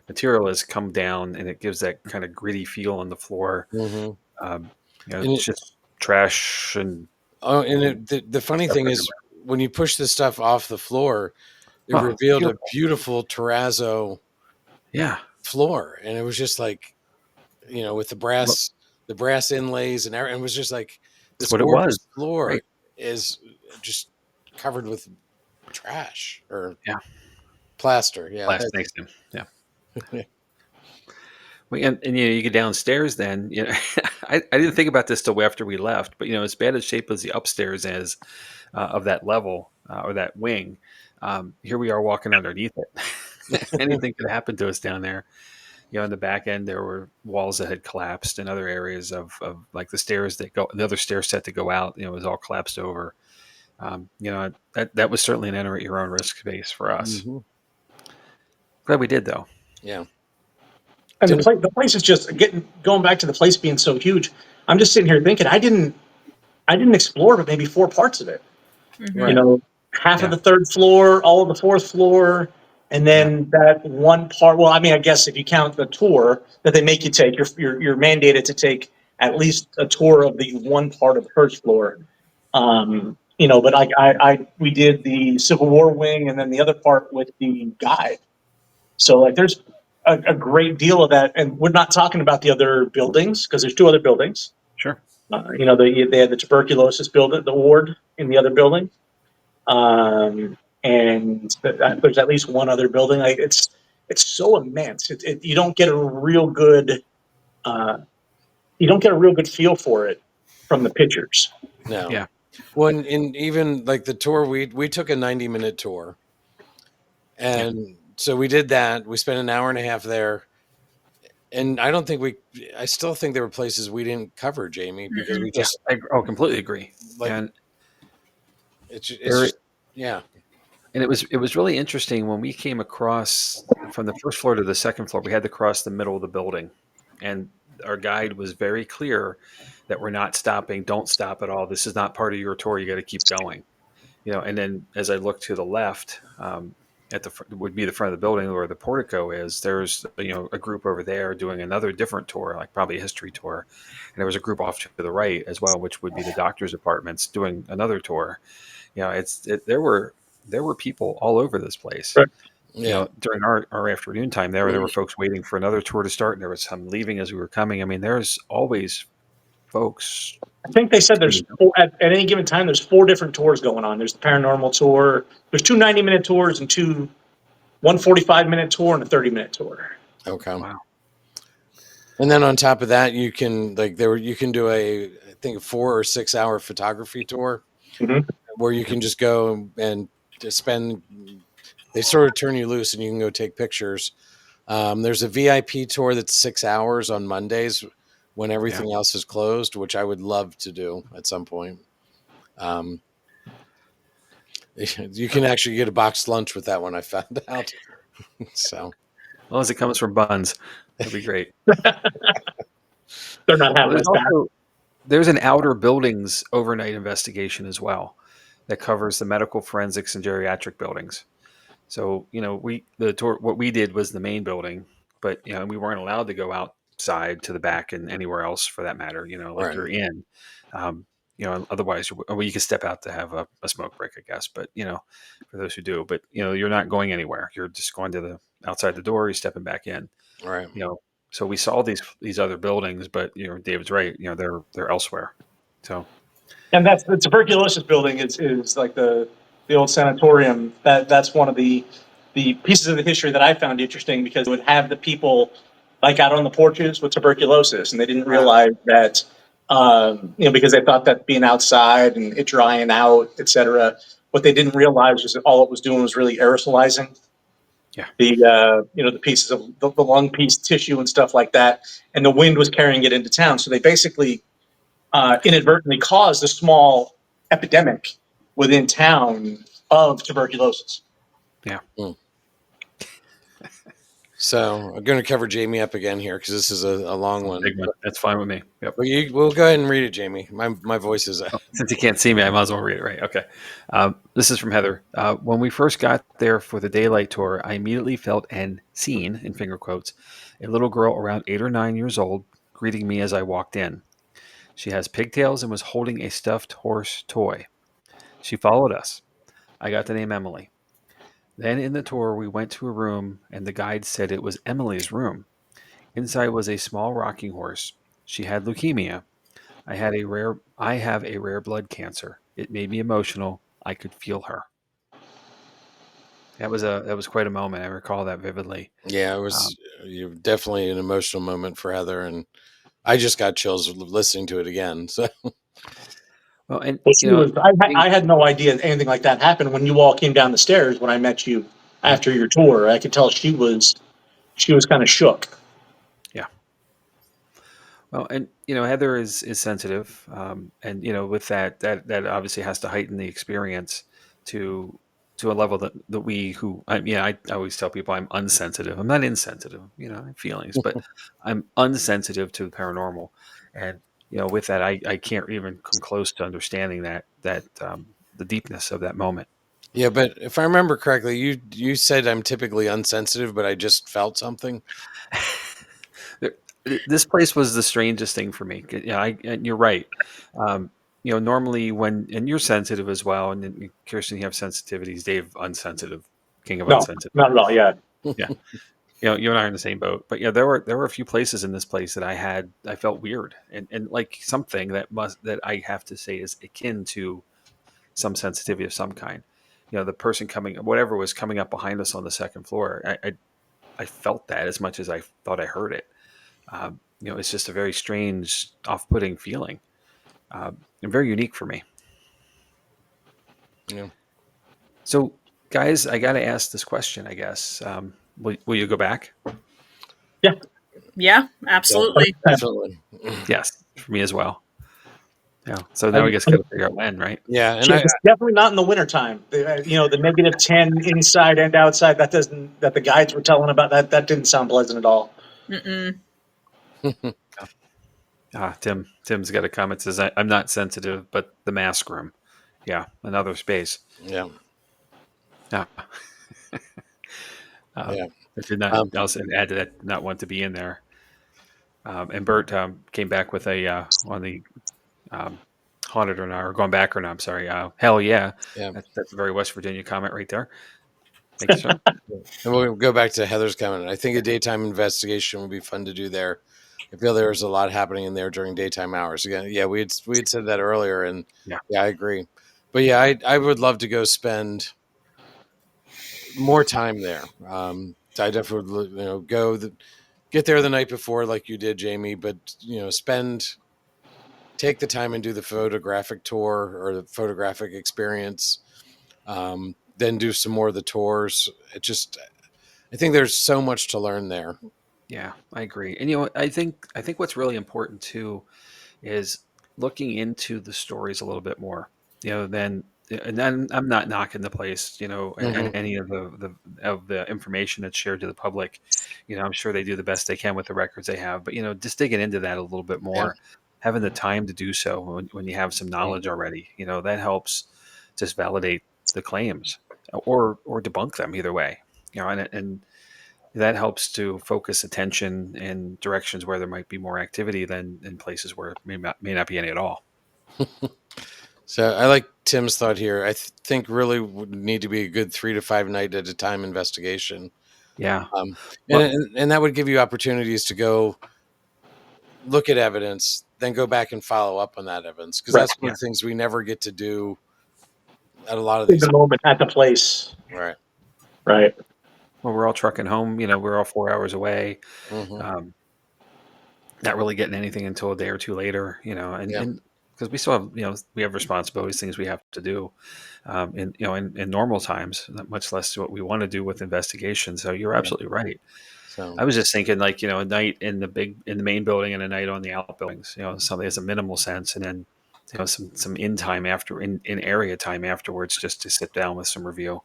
material has come down, and it gives that kind of gritty feel on the floor. Mm-hmm. It's just trash and. The funny thing is, when you push this stuff off the floor, it revealed a beautiful terrazzo floor, and it was just like, with the brass inlays and everything. It was just like this what it gorgeous was. floor. Right? is just covered with trash or Yeah. plaster. Yeah. Last next to him. Yeah. Well, and you get downstairs then, I didn't think about this till after we left, but as bad a shape as the upstairs is of that level or that wing, here we are walking underneath it. Anything could happen to us down there. In the back end, there were walls that had collapsed in other areas of like the other stair set to go out, was all collapsed over. That was certainly an enter at your own risk space for us. Mm-hmm. Glad we did though. Yeah. And Didn't, the place is just going back to the place being so huge. I'm just sitting here thinking I didn't explore but maybe 4 parts of it. Mm-hmm. You right. know, half of Yeah. the third floor, all of the fourth floor, and Yeah. then that one part. Well, I mean, I guess if you count the tour that they make you take, you're mandated to take at least a tour of the one part of the first floor. But we did the Civil War wing and then the other part with the guide. So like, there's a great deal of that, and we're not talking about the other buildings because there's 2 other buildings. Sure. They had the tuberculosis building, the ward in the other building. And there's at least one other building. Like it's so immense. You don't get a real good feel for it from the pictures. No. Yeah. Well, and even like the tour, we took a 90-minute tour. And so we did that. We spent an hour and a half there. And I still think there were places we didn't cover, Jamie, because we Yeah. just I completely agree. like, And it's there, just, yeah. and it was really interesting when we came across from the first floor to the second floor. We had to cross the middle of the building, and our guide was very clear that we're not stopping. Don't stop at all. This is not part of your tour. You got to keep going. And then as I look to the left, at would be the front of the building where the portico is. There's a group over there doing another different tour, like probably a history tour, and there was a group off to the right as well, which would be the doctor's apartments doing another tour. There were people all over this place. Right. Yeah. During our afternoon time there were folks waiting for another tour to start, and there was some leaving as we were coming. I mean, there's always folks. I think they said there's at any given time there's 4 different tours going on. There's the paranormal tour. There's 2 90-minute tours and one 45-minute tour and a 30-minute tour. Okay. Wow. And then on top of that, you can you can do I think a 4 or 6 hour photography tour Mm-hmm. where you can just go and just they sort of turn you loose and you can go take pictures. There's a VIP tour that's 6 hours on Mondays when everything else is closed, which I would love to do at some point. You can actually get a boxed lunch with that one, I found out. So, As long as it comes from Buns, that'd be great. They're not having There's us back. there's an outer buildings overnight investigation as well that covers the medical forensics and geriatric buildings. So the tour, what we did was the main building, but we weren't allowed to go outside to the back and anywhere else for that matter. Like right. you're in. Otherwise, you could step out to have a smoke break, I guess. But for those who do, but you're not going anywhere. You're just going to the outside the door. You're stepping back in. Right. So we saw these other buildings, but David's right. They're elsewhere. So, And that's the tuberculosis building is like the old sanatorium. That's one of the pieces of the history that I found interesting because it would have the people like out on the porches with tuberculosis, and they didn't realize that because they thought that being outside and it drying out, etc. What they didn't realize was that all it was doing was really aerosolizing yeah, the pieces of the lung piece tissue and stuff like that, and the wind was carrying it into town. So they basically inadvertently caused a small epidemic within town of tuberculosis. yeah. So I'm going to cover Jamie up again here because this is a long one. Big one. That's fine with me. Yep. But we'll go ahead and read it, Jamie. My voice is. Since you can't see me, I might as well read it, right? Okay. This is from Heather. When we first got there for the daylight tour, I immediately felt and seen, in finger quotes, a little girl around 8 or 9 years old greeting me as I walked in. She has pigtails and was holding a stuffed horse toy. She followed us. I got the name Emily. Then in the tour, we went to a room, and the guide said it was Emily's room. Inside was a small rocking horse. She had leukemia. I have a rare blood cancer. It made me emotional. I could feel her. That was quite a moment. I recall that vividly. Yeah, it was definitely an emotional moment for Heather, and I just got chills listening to it again. So Well, and Well, you know, I had no idea anything like that happened when you all came down the stairs when I met you after your tour. I could tell she was kind of shook. yeah. Well, and Heather is sensitive, and with that obviously has to heighten the experience to a level that we who I always tell people I'm unsensitive. I'm not insensitive, I have feelings, but I'm unsensitive to the paranormal, and with that I can't even come close to understanding that the deepness of that moment. yeah, but if I remember correctly, you said I'm typically unsensitive, but I just felt something. This place was the strangest thing for me. Yeah, and you're right. Um, normally and you're sensitive as well, and then Kirsten, you have sensitivities. Dave, unsensitive, king of No, unsensitive. not at all. Yeah. Yeah, you and I are in the same boat. But yeah, there were a few places in this place that I felt weird, and like something that I have to say is akin to some sensitivity of some kind. The person whatever was coming up behind us on the second floor, I felt that as much as I thought I heard it. It's just a very strange, off-putting feeling, and very unique for me. Yeah, So, guys, I got to ask this question. I guess will you go back? Yeah. Yeah, absolutely. definitely. Yes, for me as well. Yeah. So now we And, just got to figure out when, right? Yeah, and yeah, it's definitely not in the wintertime. The -10 inside and outside, that the guides were telling about, that didn't sound pleasant at all. Mm-mm. Tim's got a comment says I'm not sensitive, but the mask room, yeah, another space. yeah, Yeah. yeah. I did not also add to that, not want to be in there. And Bert came back with a on the haunted or not, or going back or not. I'm sorry. Hell yeah. Yeah. That's a very West Virginia comment right there. Thank you, sir. And we'll go back to Heather's comment. I think a daytime investigation would be fun to do there. I feel there's a lot happening in there during daytime hours. Again, yeah, we had said that earlier, and Yeah. yeah, I agree. But yeah, I would love to go spend more time there. I definitely would, get there the night before, like you did, Jamie. But take the time and do the photographic tour or the photographic experience. Then do some more of the tours. I think there's so much to learn there. Yeah, I agree. And I think what's really important too is looking into the stories a little bit more. Then and then I'm not knocking the place, and Mm-hmm. any of the information that's shared to the public. I'm sure they do the best they can with the records they have, but just digging into that a little bit Yeah. more, having the time to do so when you have some knowledge already, that helps just validate the claims or debunk them either way. And that helps to focus attention in directions where there might be more activity than in places where it may not be any at all. So I like Tim's thought here. I think really would need to be a good 3 to 5 night at a time investigation. Yeah. Um, Well, and that would give you opportunities to go look at evidence, then go back and follow up on that evidence. Because Right. that's one yeah. of the things we never get to do at a lot of In these. the moment, at the place. Right. Right. Well, we're all trucking home. We're all 4 hours away. Mm-hmm. Um, not really getting anything until a day or two later. Yeah. And because we still have we have responsibilities, things we have to do, in normal times, not much less to what we want to do with investigations. So you're absolutely right. So I was just thinking, like, a night in the main building and a night on the outbuildings, something has a minimal sense, and then some in area time afterwards, just to sit down with some review.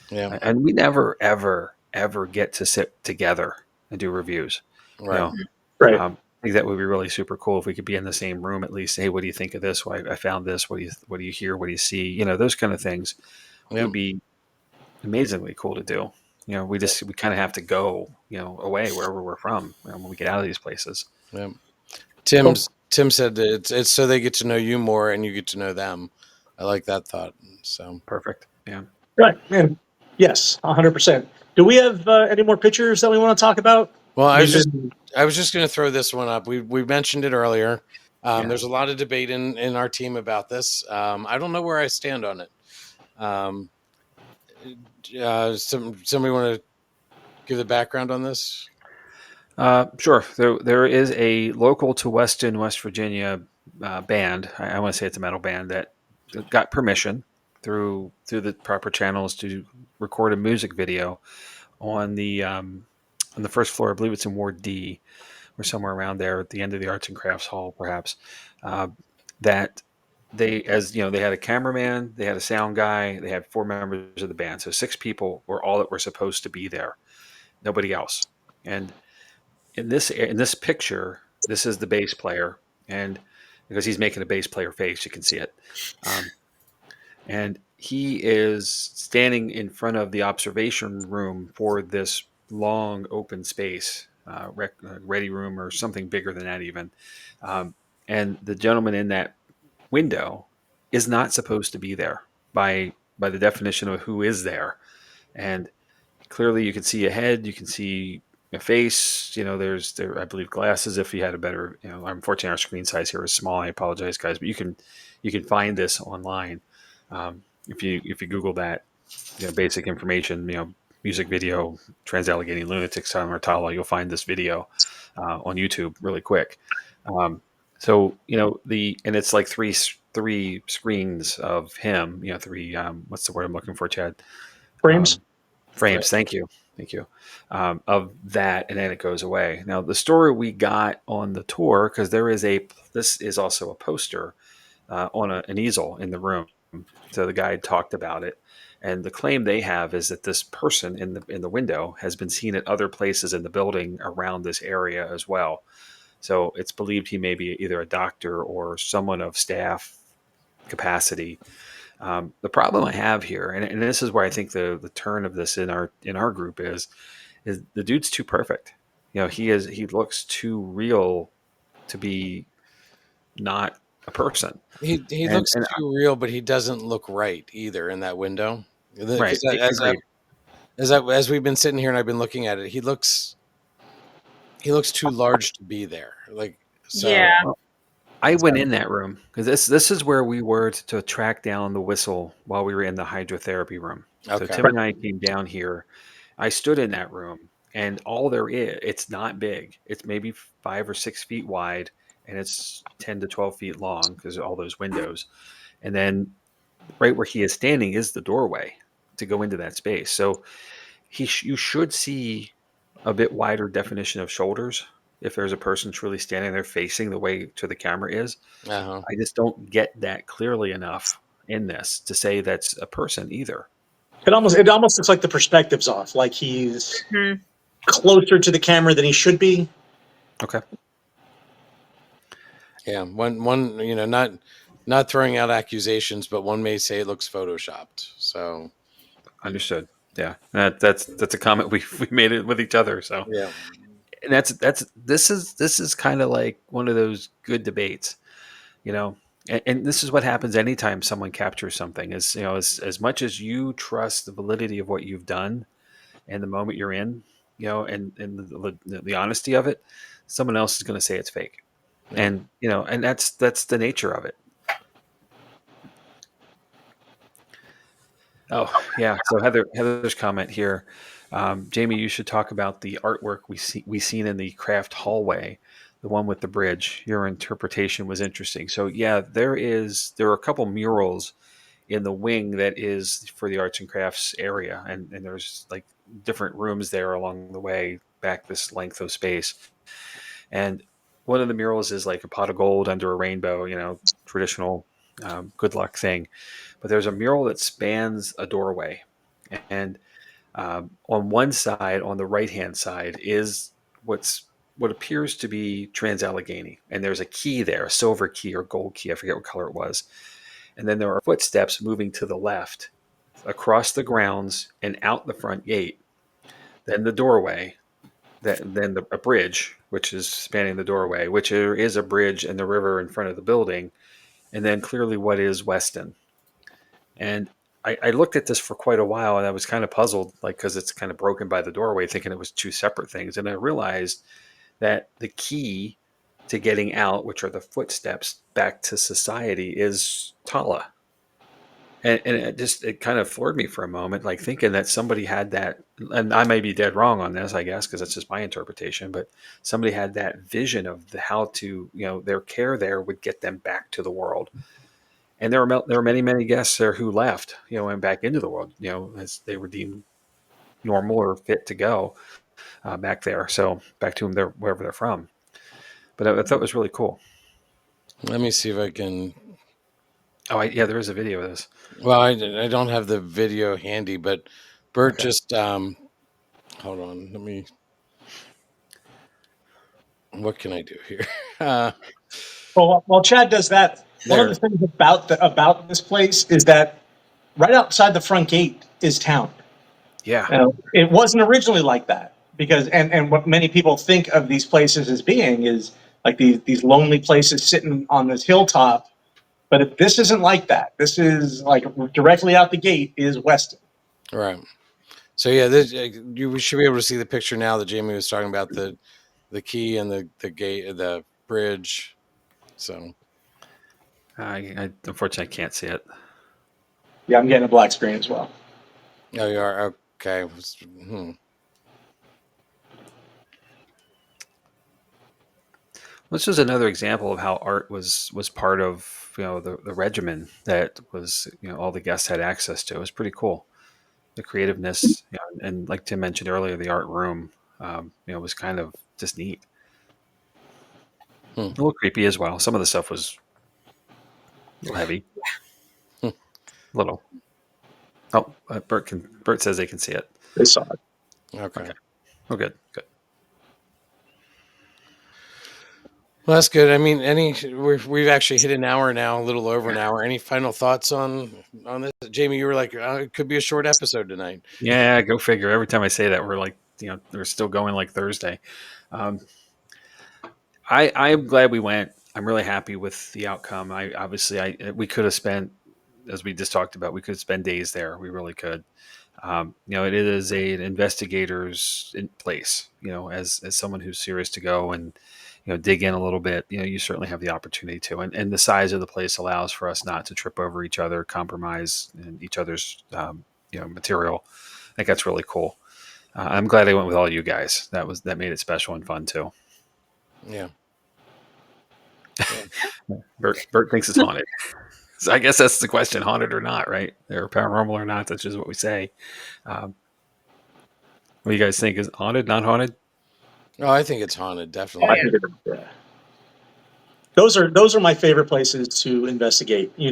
yeah. And we never ever get to sit together and do reviews. You Right. know, Right. I think that would be really super cool if we could be in the same room at least. Hey, what do you think of this? Why I found this. What do you hear? What do you see? Those kind of things Yeah. would be amazingly cool to do. We kind of have to go, away wherever we're from when we get out of these places. Yeah. Tim said that it's so they get to know you more and you get to know them. I like that thought. So Perfect. Yeah. Right. And yes, 100%. Do we have any more pictures that we want to talk about? well, I was We've been just going to throw this one up. We mentioned it earlier. Yeah. There's a lot of debate in our team about this. I don't know where I stand on it. Um, somebody want to give the background on this? Sure. There is a local to Weston, West Virginia band. I want to say it's a metal band that got permission through the proper channels to record a music video on the first floor. I believe it's in Ward D or somewhere around there at the end of the Arts and Crafts Hall, perhaps. Uh, that they, as you know, they had a cameraman, they had a sound guy, they had 4 members of the band, so 6 people were all that were supposed to be there. Nobody else. And in this picture, this is the bass player, and because he's making a bass player face, you can see it. Um, and he is standing in front of the observation room for this long open space, ready room or something bigger than that even. Um, and the gentleman in that window is not supposed to be there by the definition of who is there. And clearly, you can see a head, you can see a face. There I believe glasses. If you had a better, unfortunately, our screen size here is small. I apologize, guys, but you can find this online. If you Google that, basic information, music video, Trans-Allegheny Lunatic Asylum or Tala, you'll find this video on YouTube really quick. So and it's like three screens of him. Three. What's the word I'm looking for, Chad? Frames. Um, Frames. Thank you. Thank you. Of that, and then it goes away. Now, the story we got on the tour, because this is also a poster on an easel in the room. So the guide talked about it, and the claim they have is that this person in the window has been seen at other places in the building around this area as well. So it's believed he may be either a doctor or someone of staff capacity. The problem I have here, and this is where I think the turn of this in our group is the dude's too perfect. He looks too real to be not a person. He And looks and too real, but he doesn't look right either in that window. right, Because agreed. as we've been sitting here and I've been looking at it, he looks too large to be there. Like so. Yeah. Well, I went in that room because this is where we were to track down the whistle while we were in the hydrotherapy room. So Okay. Tim and I came down here. I stood in that room, and all there is, it's not big. It's maybe 5 or 6 feet wide, and it's 10 to 12 feet long because of all those windows. And then right where he is standing is the doorway to go into that space. So you should see a bit wider definition of shoulders if there's a person truly standing there facing the way to the camera is. Uh-huh. I just don't get that clearly enough in this to say that's a person either. It almost looks like the perspective's off, like he's Mhm. closer to the camera than he should be. Okay. Yeah. One. Not throwing out accusations, but one may say it looks photoshopped. So Understood. Yeah. That's a comment we made it with each other. So yeah. and this is kind of like one of those good debates, you know. And this is what happens anytime someone captures something is, as much as you trust the validity of what you've done and the moment you're in, and the honesty of it, someone else is going to say it's fake. Yeah. And that's the nature of it. Oh yeah. So Heather's comment here, Jamie, you should talk about the artwork we seen in the craft hallway, the one with the bridge. Your interpretation was interesting. So yeah, there are a couple murals in the wing that is for the arts and crafts area, and there's like different rooms there along the way back this length of space. And one of the murals is like a pot of gold under a rainbow, traditional good luck thing. But there's a mural that spans a doorway. And on one side, on the right hand side, is what appears to be Trans-Allegheny. And there's a key there, a silver key or gold key. I forget what color it was. And then there are footsteps moving to the left across the grounds and out the front gate. Then the doorway, then a bridge, which is spanning the doorway, which there is a bridge and the river in front of the building, and then clearly what is Weston. And I looked at this for quite a while, and I was kind of puzzled, like because it's kind of broken by the doorway, thinking it was two separate things. And I realized that the key to getting out, which are the footsteps back to society, is Tala. And it kind of floored me for a moment, like thinking that somebody had that, and I may be dead wrong on this, I guess, because that's just my interpretation, but somebody had that vision of how to, their care there would get them back to the world. And there were many guests there who left, and back into the world, as they were deemed normal or fit to go back there. So back to them, wherever they're from. But I thought it was really cool. Let me see if I can. Oh, yeah, there is a video of this. Well, I don't have the video handy, but Bert Okay. just hold on. Let me. What can I do here? Well, while Chad does that, one of There. the things about this place is that right outside the front gate is town. Yeah. It wasn't originally like that because, and what many people think of these places as being is like these lonely places sitting on this hilltop. But this isn't like that. This is like directly out the gate is Weston. Right. So yeah, we should be able to see the picture now that Jamie was talking about, the key and the gate, the bridge. So I unfortunately can't see it. Yeah, I'm getting a black screen as well. oh, you are okay. This is another example of how art was part of the regimen that was all the guests had access to. It was pretty cool. The creativeness, and like Tim mentioned earlier, the art room, was kind of just neat. A little creepy as well. Some of the stuff was a little heavy. Little. Oh, Bert says they can see it. They saw it. Okay. Oh, good. Well, that's good. I mean, we've actually hit an hour now, a little over an hour. Any final thoughts on this, Jamie? You were like, it could be a short episode tonight. Yeah, go figure. Every time I say that, we're like, we're still going like Thursday. I'm glad we went. I'm really happy with the outcome. We could have spent, as we just talked about, we could spend days there. We really could. It is an investigator's place. As someone who's serious to go and dig in a little bit, you certainly have the opportunity to. And the size of the place allows for us not to trip over each other, compromise in each other's material. I think that's really cool. I'm glad I went with all you guys. That made it special and fun too. Yeah. Bert thinks it's haunted. So I guess that's the question: haunted or not, right? Or paranormal or not? That's just what we say. What do you guys think? Is haunted, not haunted? Oh, I think it's haunted, definitely. I think yeah. Those are my favorite places to investigate. You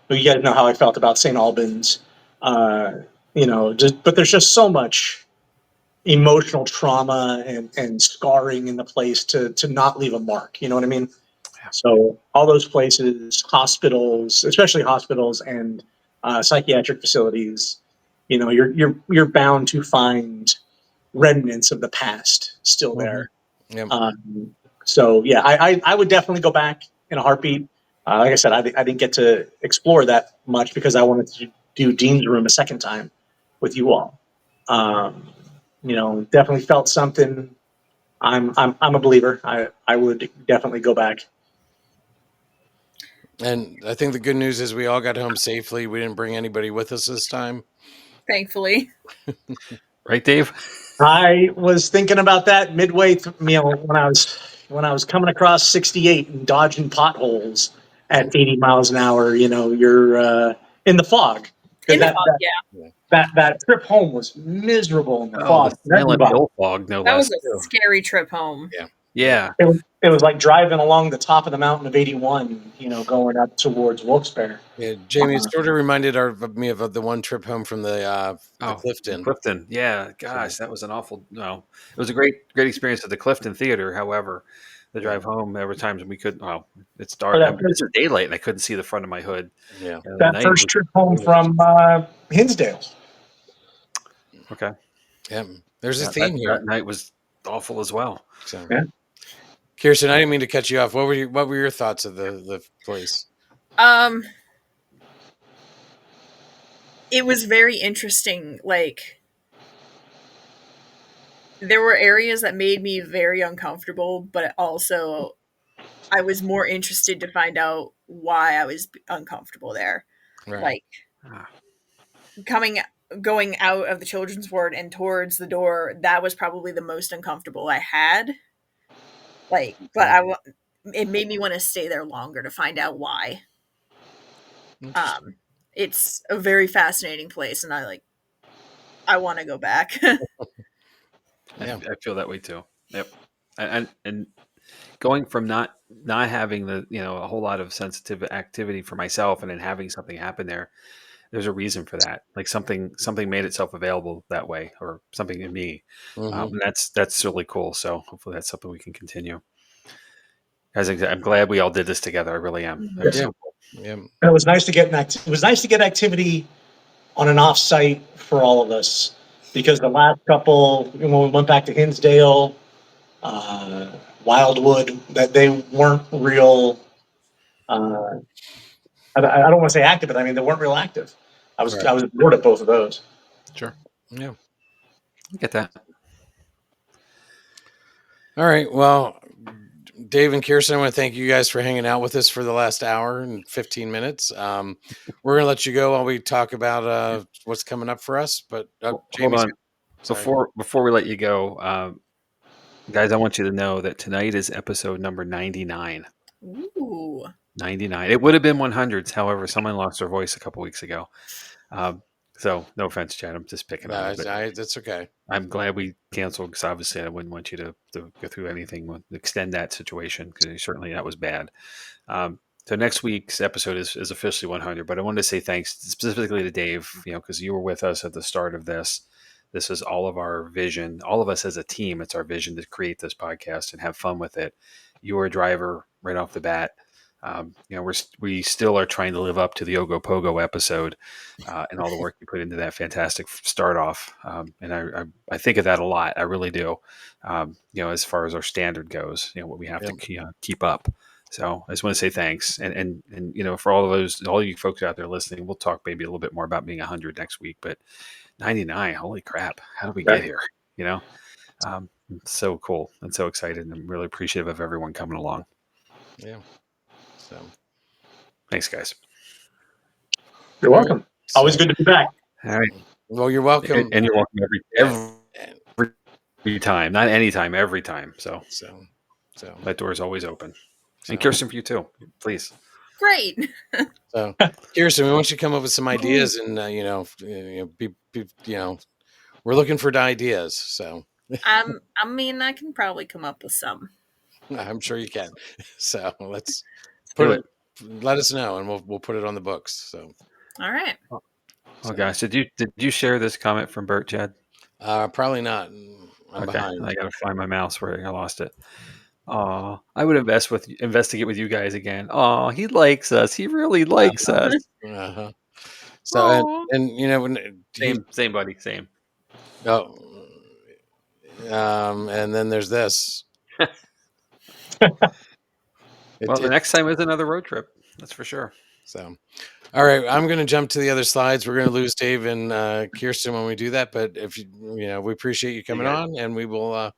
guys know how I felt about St. Albans. But there's just so much emotional trauma and scarring in the place to not leave a mark. You know what I mean? Yeah. So all those places, hospitals, especially hospitals and psychiatric facilities, you're bound to find remnants of the past still there. Yep. So yeah, I would definitely go back in a heartbeat. Like I said, I didn't get to explore that much because I wanted to do Dean's Room a second time with you all. Definitely felt something. I'm a believer. I would definitely go back. And I think the good news is we all got home safely. We didn't bring anybody with us this time. Thankfully. Right, Dave? I was thinking about that midway through, when I was coming across 68 and dodging potholes at 80 miles an hour. You're in the fog. In the fog, yeah. That trip home was miserable in the Oh, the fog. silent hill fog, no That less. was a scary trip home. Yeah. It was like driving along the top of the mountain of 81, going up towards Wilkes-Barre. Yeah, Jamie, it sort of reminded me of the one trip home from the Clifton. Clifton. Yeah, gosh, that was an awful. No, it was a great experience at the Clifton Theater. However, the drive home, there were times when we couldn't. Well, it's dark. It's daylight, and I couldn't see the front of my hood. Yeah, that first trip home from Hinsdale. Okay. Yeah, there's a theme here. That night was awful as well. So, yeah. Kirsten, I didn't mean to cut you off. What were your thoughts of the place? It was very interesting. Like, there were areas that made me very uncomfortable, but also I was more interested to find out why I was uncomfortable there. Right. Like Ah, going out of the children's ward and towards the door, that was probably the most uncomfortable I had. Like, but it made me want to stay there longer to find out why. Interesting. It's a very fascinating place, and I want to go back. Yeah. I feel that way too. Yep. And going from not having the a whole lot of sensitive activity for myself, and then having something happen there, there's a reason for that. Like something made itself available that way, or something in me. Mhm. And that's really cool. So hopefully that's something we can continue. Guys, I'm glad we all did this together. I really am. That was Yeah. so cool. Yeah. It was nice to get it was nice to get activity on an off-site for all of us, because the last couple, when we went back to Hinsdale, Wildwood, that they weren't real. I don't want to say active, but I mean they weren't real active. I Right. was bored at both of those. Sure. Yeah. I get that. All right. Well, Dave and Kirsten, I want to thank you guys for hanging out with us for the last hour and 15 minutes. We're going to let you go while we talk about what's coming up for us. But Hold Jamie's. on. Sorry. Before we let you go, guys, I want you to know that tonight is episode number 99. Ooh. 99. It would have been 100s. However, someone lost their voice a couple weeks ago. So no offense, Chad. I'm just picking on you. But That's okay. I'm glad we canceled, because obviously I wouldn't want you to go through anything, extend that situation, because certainly that was bad. So next week's episode is officially 100, but I wanted to say thanks specifically to Dave, because you were with us at the start of this. This is all of our vision, all of us as a team. It's our vision to create this podcast and have fun with it. You were a driver right off the bat. We still are trying to live up to the Ogopogo episode and all the work you put into that fantastic start off. And I think of that a lot. I really do. As far as our standard goes, what we have to keep up. So I just want to say thanks. And for all you folks out there listening, we'll talk maybe a little bit more about being 100 next week, but 99, holy crap. How did we get here? So cool and so excited, and I'm really appreciative of everyone coming along. Yeah. So Thanks, guys. You're welcome. Always good to be back. All right. Well, you're welcome. And you're welcome every time, not anytime, every time. So that door is always open. And Kirsten, for you too, please. Great. So Kirsten, we want you to come up with some ideas, and we're looking for ideas. So I mean, I can probably come up with some. I'm sure you can. So let's Do it. Let us know, and we'll put it on the books. So all right. Oh gosh, did you share this comment from Bert, Chad? Probably not. I'm Okay, behind. I gotta find my mouse where I lost it. Oh, I would investigate with you guys again. Oh, he likes us. He really likes us. Uh-huh. So and when Same buddy, same. Oh, and then there's this. The next time is another road trip. That's for sure. So, all right, I'm going to jump to the other slides. We're going to lose Dave and Kirsten when we do that, but if we appreciate you coming on, and we will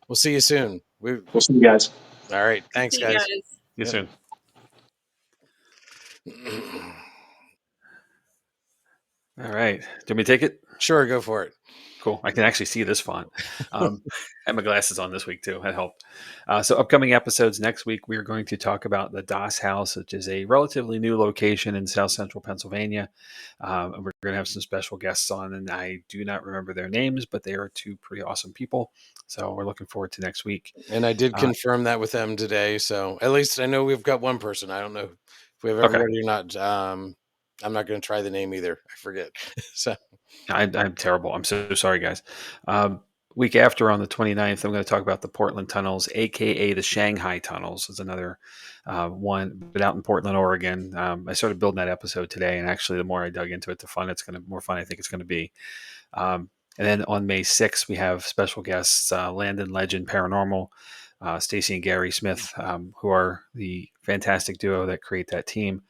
we'll see you soon. We'll see you guys. All right, thanks, guys. See you soon. All right, do you want me to take it? Sure, go for it. Cool. I can actually see this font. I had my glasses on this week too. That helped. So upcoming episodes next week, we are going to talk about the Doss House, which is a relatively new location in South Central Pennsylvania. And we're going to have some special guests on, and I do not remember their names, but they are two pretty awesome people. So we're looking forward to next week. And I did confirm that with them today. So at least I know we've got one person. I don't know if we have everybody or not. I'm not going to try the name either. I forget. So I'm terrible. I'm so sorry, guys. Week after, on the 29th, I'm going to talk about the Portland tunnels, aka the Shanghai tunnels. Is another one, but out in Portland, Oregon. I started building that episode today, and actually, the more I dug into it, the more fun I think it's going to be. And then on May 6th, we have special guests, Landon Legend Paranormal, Stacy and Gary Smith, who are the fantastic duo that create that team.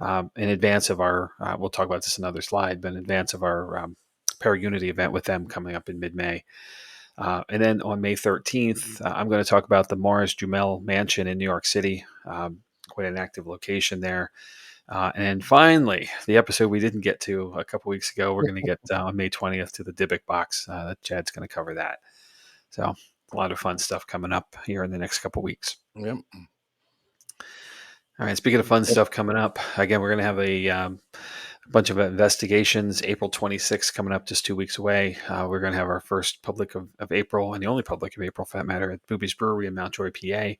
In advance of our, we'll talk about this in another slide, but in advance of our Paraunity event with them coming up in mid-May. And then on May 13th, I'm going to talk about the Morris Jumel Mansion in New York City. Quite an active location there. And finally, the episode we didn't get to a couple weeks ago, we're going to get on May 20th to the Dybbuk box. Chad's going to cover that. So a lot of fun stuff coming up here in the next couple weeks. Yep. All right. Speaking of fun stuff coming up, again, we're going to have a bunch of investigations. April 26th coming up, just 2 weeks away. We're going to have our first public of April, and the only public of April, for that matter, at Booby's Brewery in Mount Joy, PA.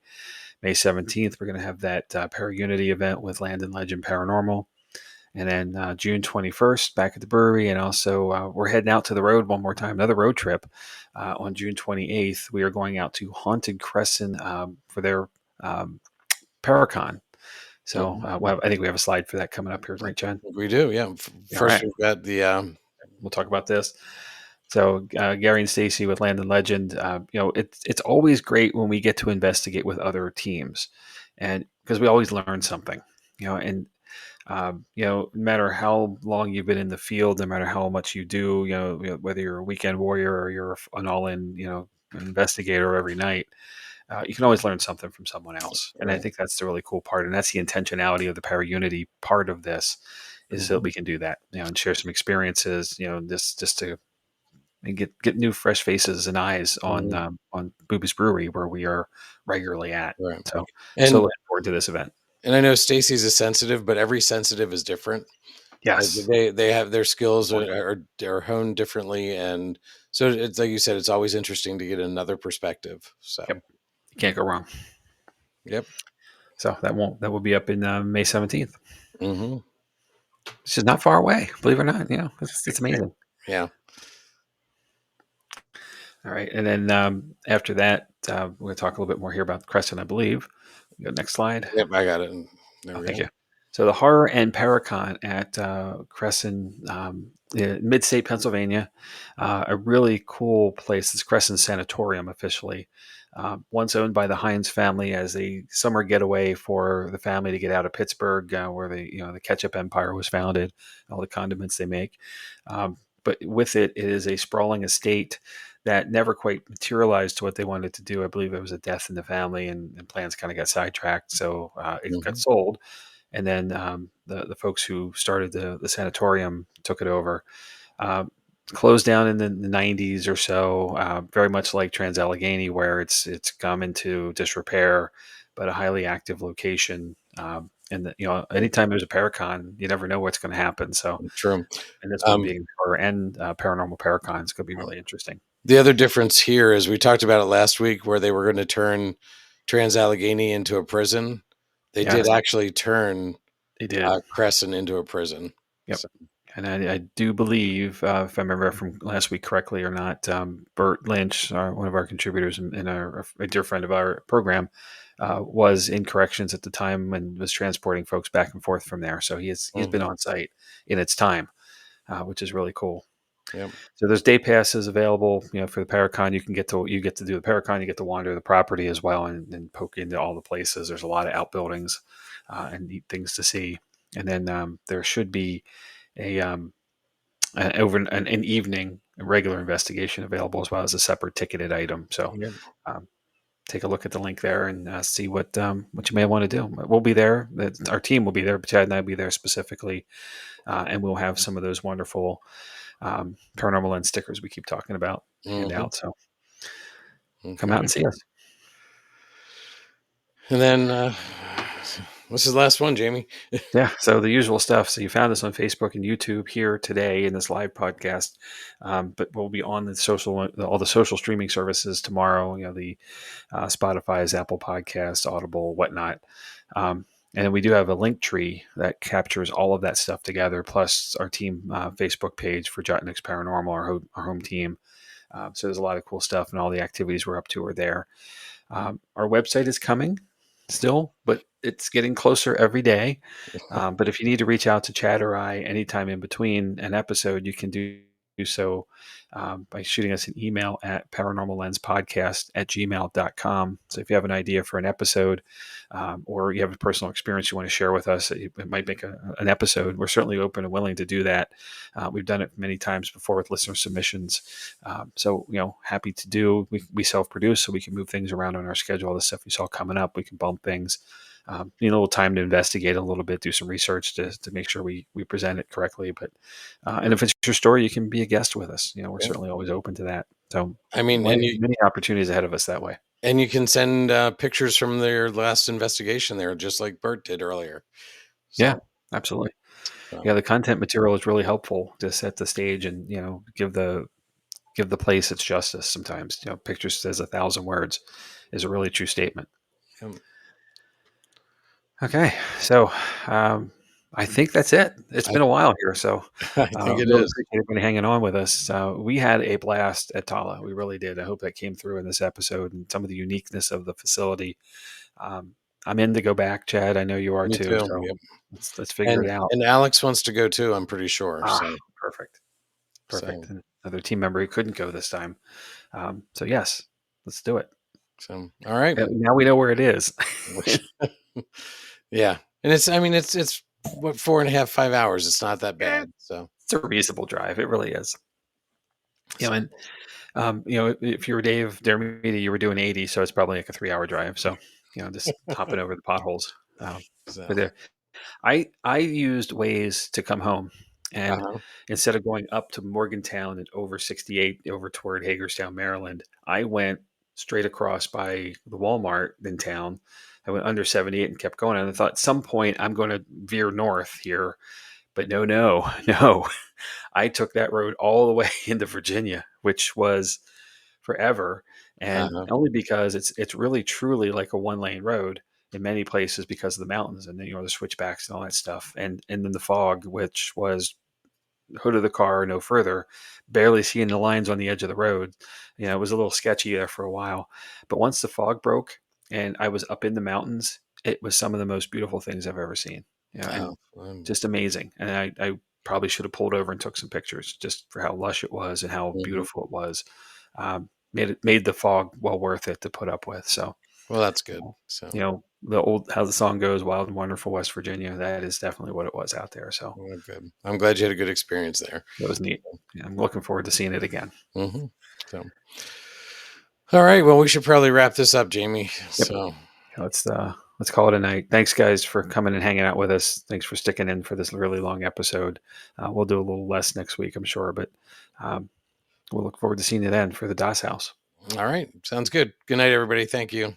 May 17th, we're going to have that Para-Unity event with Land and Legend Paranormal. And then June 21st, back at the brewery. And also, we're heading out to the road one more time, another road trip. On June 28th, we are going out to Haunted Crescent for their Paracon. So I think we have a slide for that coming up here, right, John? We do, yeah. First, we've got the. We'll talk about this. So Gary and Stacy with Land and Legend, it's always great when we get to investigate with other teams, and because we always learn something, and no matter how long you've been in the field, no matter how much you do, whether you're a weekend warrior or you're an all-in, investigator every night, you can always learn something from someone else. And I think that's the really cool part. And that's the intentionality of the Para-Unity part of this, is so that we can do that, and share some experiences, just to get new, fresh faces and eyes on Booby's Brewery, where we are regularly at. Right. So looking forward to this event. And I know Stacy's a sensitive, but every sensitive is different. Yes. They have their skills are honed differently. And so it's like you said, it's always interesting to get another perspective. So you can't go wrong. Yep. So that will be up in May 17th. Mm-hmm. It's just not far away, believe it or not. It's amazing. Yeah. All right. And then after that, we're going to talk a little bit more here about Crescent, I believe. Next slide. Yep, I got it. Thank you. So the Horror and Paracon at Crescent, mid-state Pennsylvania, a really cool place. It's Crescent Sanatorium officially. Once owned by the Heinz family as a summer getaway for the family to get out of Pittsburgh, where the ketchup empire was founded, all the condiments they make. But with it is a sprawling estate that never quite materialized to what they wanted to do. I believe there was a death in the family, and plans kind of got sidetracked, so it got sold. And then the folks who started the sanatorium took it over. Closed down in the 90s or so, very much like Trans-Allegheny, where it's come into disrepair, but a highly active location. And anytime there's a Paracon, you never know what's going to happen. So true. And this one being horror and paranormal Paracon is going to be really interesting. The other difference here is we talked about it last week, where they were going to turn Trans-Allegheny into a prison. They did actually turn Crescent into a prison. Yep. So. And I do believe, if I remember from last week correctly or not, Bert Lynch, one of our contributors and a dear friend of our program, was in corrections at the time and was transporting folks back and forth from there. So he's been on site in its time, which is really cool. Yep. So there's day passes available, for the Paracon. You get to do the Paracon, you get to wander the property as well and poke into all the places. There's a lot of outbuildings and neat things to see. And then there should be over an evening regular investigation available, as well as a separate ticketed item. So take a look at the link there and see what you may want to do. We'll be there. Our team will be there, but Chad and I will be there specifically, and we'll have some of those wonderful Paranormal Lens stickers we keep talking about hand out. So come out and see us. And then what's the last one, Jamie? Yeah, so the usual stuff. So you found us on Facebook and YouTube here today in this live podcast, but we'll be on all the social streaming services tomorrow. The Spotify's, Apple Podcasts, Audible, whatnot. And we do have a link tree that captures all of that stuff together, plus our team Facebook page for JOTT-NYX Paranormal, our home team. So there's a lot of cool stuff, and all the activities we're up to are there. Our website is coming still, but it's getting closer every day. But if you need to reach out to Chad or I anytime in between an episode, you can do so by shooting us an email at paranormallenspodcast@gmail.com. So if you have an idea for an episode, or you have a personal experience you want to share with us, it might make an episode. We're certainly open and willing to do that. We've done it many times before with listener submissions. So, happy to do. We self-produce, so we can move things around on our schedule. All the stuff you saw coming up, we can bump things. Need a little time to investigate a little bit, do some research to make sure we present it correctly. But and if it's your story, you can be a guest with us. We're certainly always open to that. So I mean, many opportunities ahead of us that way. And you can send pictures from their last investigation there, just like Bert did earlier. So, yeah, absolutely. Yeah, the content material is really helpful to set the stage and give the place its justice. Sometimes pictures says 1,000 words is a really true statement. Okay, so I think that's it. It's been a while here, so I think it really is. appreciate everybody hanging on with us. We had a blast at Tala. We really did. I hope that came through in this episode and some of the uniqueness of the facility. I'm in to go back, Chad. I know you are Me too. too. So Yep. let's figure it out. And Alex wants to go too, I'm pretty sure. So Perfect. So, And another team member who couldn't go this time. So yes, let's do it. all right. Now we know where it is. Yeah. And it's what, 4.5, 5 hours. It's not that bad. So it's a reasonable drive. It really is. And if you were Dave Dermody, you were doing 80, so it's probably like a 3-hour drive. So, just hopping over the potholes. But I used Waze to come home, and instead of going up to Morgantown and over 68 over toward Hagerstown, Maryland, I went straight across by the Walmart in town. I went under 78 and kept going. And I thought at some point I'm going to veer north here, but no. I took that road all the way into Virginia, which was forever. And only because it's really truly like a 1-lane road in many places because of the mountains and the switchbacks and all that stuff. And then the fog, which was hood of the car, no further, barely seeing the lines on the edge of the road. It was a little sketchy there for a while. But once the fog broke and I was up in the mountains, it was some of the most beautiful things I've ever seen. And just amazing. And I probably should have pulled over and took some pictures just for how lush it was and how beautiful it was. Made the fog well worth it to put up with. So, well, that's good. So, how the song goes, "Wild and Wonderful West Virginia." That is definitely what it was out there. So, good. I'm glad you had a good experience there. That was neat. Yeah, I'm looking forward to seeing it again. Mm-hmm. So, all right. Well, we should probably wrap this up, Jamie. Yep. So, let's call it a night. Thanks, guys, for coming and hanging out with us. Thanks for sticking in for this really long episode. We'll do a little less next week, I'm sure, but we'll look forward to seeing you then for the DOS House. All right. Sounds good. Good night, everybody. Thank you.